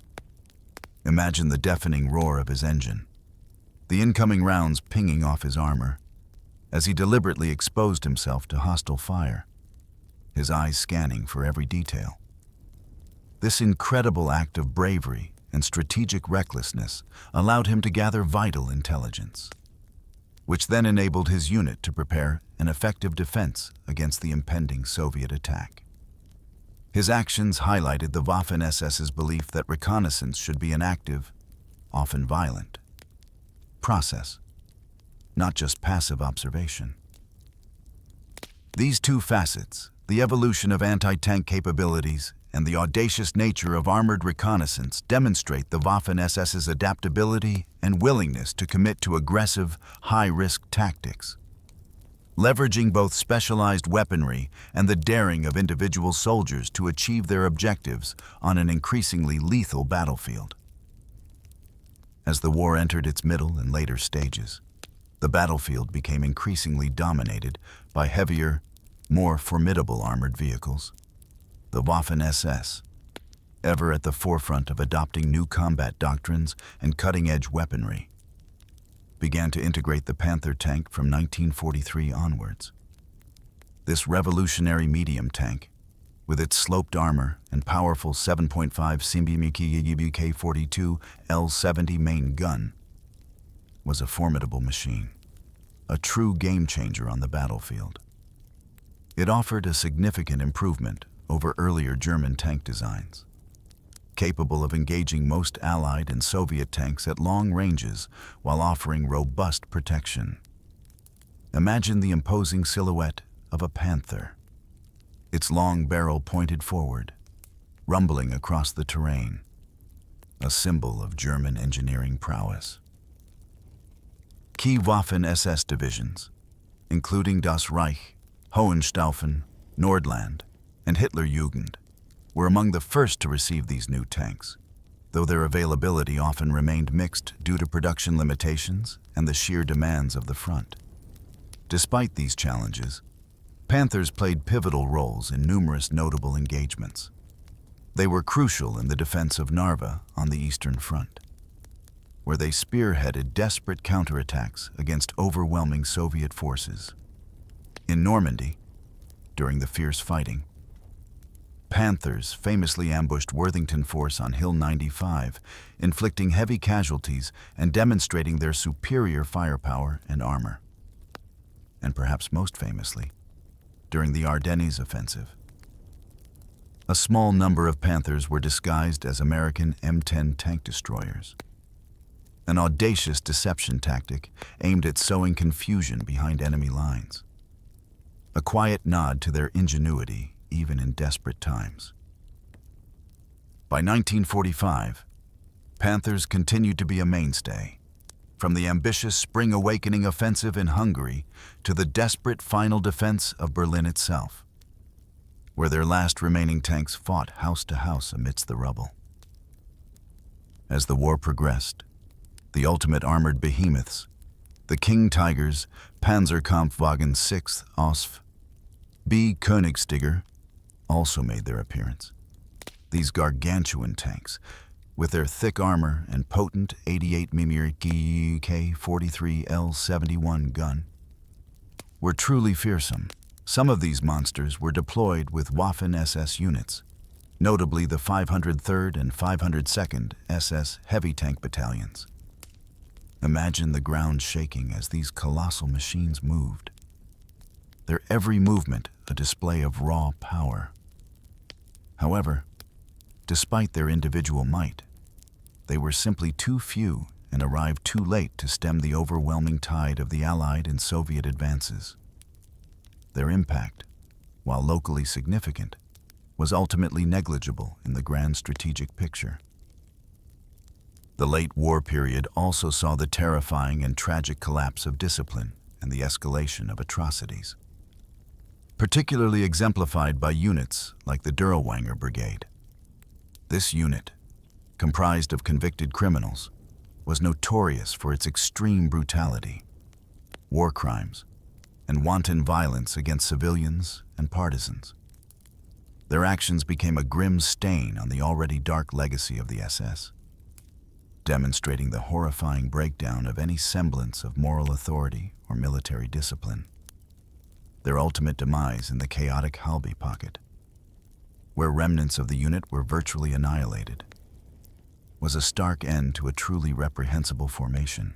Imagine the deafening roar of his engine, the incoming rounds pinging off his armor, as he deliberately exposed himself to hostile fire, his eyes scanning for every detail. This incredible act of bravery and strategic recklessness allowed him to gather vital intelligence, which then enabled his unit to prepare an effective defense against the impending Soviet attack. His actions highlighted the Waffen SS's belief that reconnaissance should be an active, often violent, process, not just passive observation. These two facets, the evolution of anti-tank capabilities and the audacious nature of armored reconnaissance, demonstrate the Waffen SS's adaptability and willingness to commit to aggressive, high-risk tactics, leveraging both specialized weaponry and the daring of individual soldiers to achieve their objectives on an increasingly lethal battlefield. As the war entered its middle and later stages, the battlefield became increasingly dominated by heavier, more formidable armored vehicles. The Waffen SS, ever at the forefront of adopting new combat doctrines and cutting-edge weaponry, began to integrate the Panther tank from 1943 onwards. This revolutionary medium tank, with its sloped armor and powerful 7.5 cm K-42 L-70 main gun, was a formidable machine, a true game-changer on the battlefield. It offered a significant improvement over earlier German tank designs, capable of engaging most Allied and Soviet tanks at long ranges while offering robust protection. Imagine the imposing silhouette of a panther, its long barrel pointed forward, rumbling across the terrain, a symbol of German engineering prowess. Key Waffen SS divisions, including Das Reich, Hohenstaufen, Nordland, and Hitlerjugend, were among the first to receive these new tanks, though their availability often remained mixed due to production limitations and the sheer demands of the front. Despite these challenges, Panthers played pivotal roles in numerous notable engagements. They were crucial in the defense of Narva on the Eastern Front, where they spearheaded desperate counterattacks against overwhelming Soviet forces. In Normandy, during the fierce fighting, Panthers famously ambushed Worthington Force on Hill 95, inflicting heavy casualties and demonstrating their superior firepower and armor. And perhaps most famously, during the Ardennes offensive, a small number of Panthers were disguised as American M10 tank destroyers, an audacious deception tactic aimed at sowing confusion behind enemy lines. A quiet nod to their ingenuity even in desperate times. By 1945, Panthers continued to be a mainstay, from the ambitious Spring Awakening offensive in Hungary to the desperate final defense of Berlin itself, where their last remaining tanks fought house to house amidst the rubble. As the war progressed, the ultimate armored behemoths, the King Tigers, Panzerkampfwagen 6th OSF, B. Königstiger, also made their appearance. These gargantuan tanks, with their thick armor and potent 88 mm K-43L71 gun, were truly fearsome. Some of these monsters were deployed with Waffen SS units, notably the 503rd and 502nd SS heavy tank battalions. Imagine the ground shaking as these colossal machines moved, their every movement a display of raw power. However, despite their individual might, they were simply too few and arrived too late to stem the overwhelming tide of the Allied and Soviet advances. Their impact, while locally significant, was ultimately negligible in the grand strategic picture. The late war period also saw the terrifying and tragic collapse of discipline and the escalation of atrocities, particularly exemplified by units like the Dirlewanger Brigade. This unit, comprised of convicted criminals, was notorious for its extreme brutality, war crimes, and wanton violence against civilians and partisans. Their actions became a grim stain on the already dark legacy of the SS, demonstrating the horrifying breakdown of any semblance of moral authority or military discipline. Their ultimate demise in the chaotic Halby Pocket, where remnants of the unit were virtually annihilated, was a stark end to a truly reprehensible formation.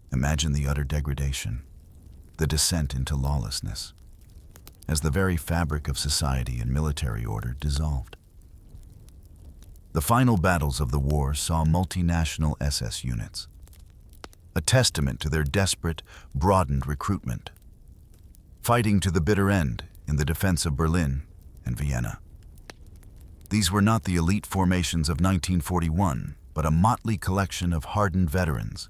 Imagine the utter degradation, the descent into lawlessness, as the very fabric of society and military order dissolved. The final battles of the war saw multinational SS units, a testament to their desperate, broadened recruitment, fighting to the bitter end in the defense of Berlin and Vienna. These were not the elite formations of 1941, but a motley collection of hardened veterans,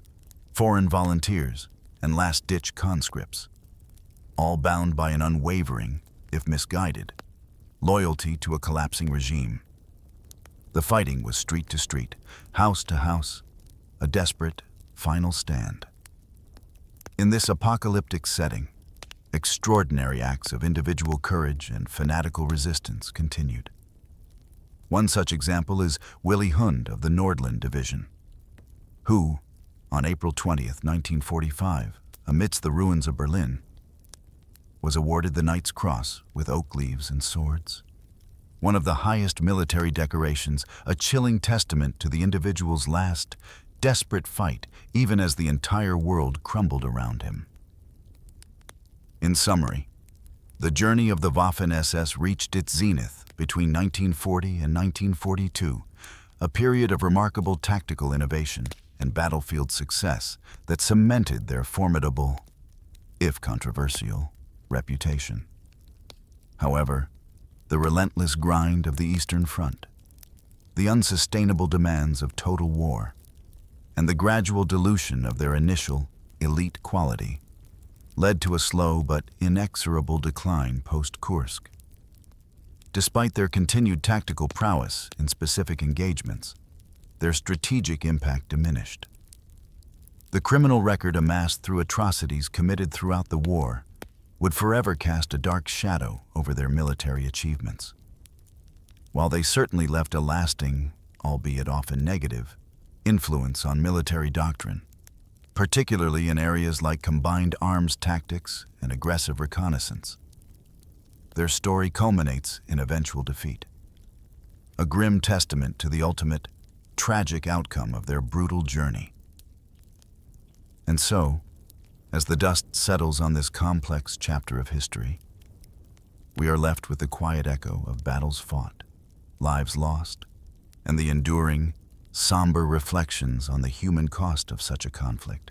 foreign volunteers, and last-ditch conscripts, all bound by an unwavering, if misguided, loyalty to a collapsing regime. The fighting was street to street, house to house, a desperate, final stand. In this apocalyptic setting, extraordinary acts of individual courage and fanatical resistance continued. One such example is Willy Hund of the Nordland Division, who, on April 20th, 1945, amidst the ruins of Berlin, was awarded the Knight's Cross with oak leaves and swords. One of the highest military decorations, a chilling testament to the individual's last, desperate fight, even as the entire world crumbled around him. In summary, the journey of the Waffen SS reached its zenith between 1940 and 1942, a period of remarkable tactical innovation and battlefield success that cemented their formidable, if controversial, reputation. However, the relentless grind of the Eastern Front, the unsustainable demands of total war, and the gradual dilution of their initial elite quality led to a slow but inexorable decline post-Kursk. Despite their continued tactical prowess in specific engagements, their strategic impact diminished. The criminal record amassed through atrocities committed throughout the war would forever cast a dark shadow over their military achievements. While they certainly left a lasting, albeit often negative, influence on military doctrine, particularly in areas like combined arms tactics and aggressive reconnaissance, their story culminates in eventual defeat, a grim testament to the ultimate, tragic outcome of their brutal journey. And so, as the dust settles on this complex chapter of history, we are left with the quiet echo of battles fought, lives lost, and the enduring, somber reflections on the human cost of such a conflict.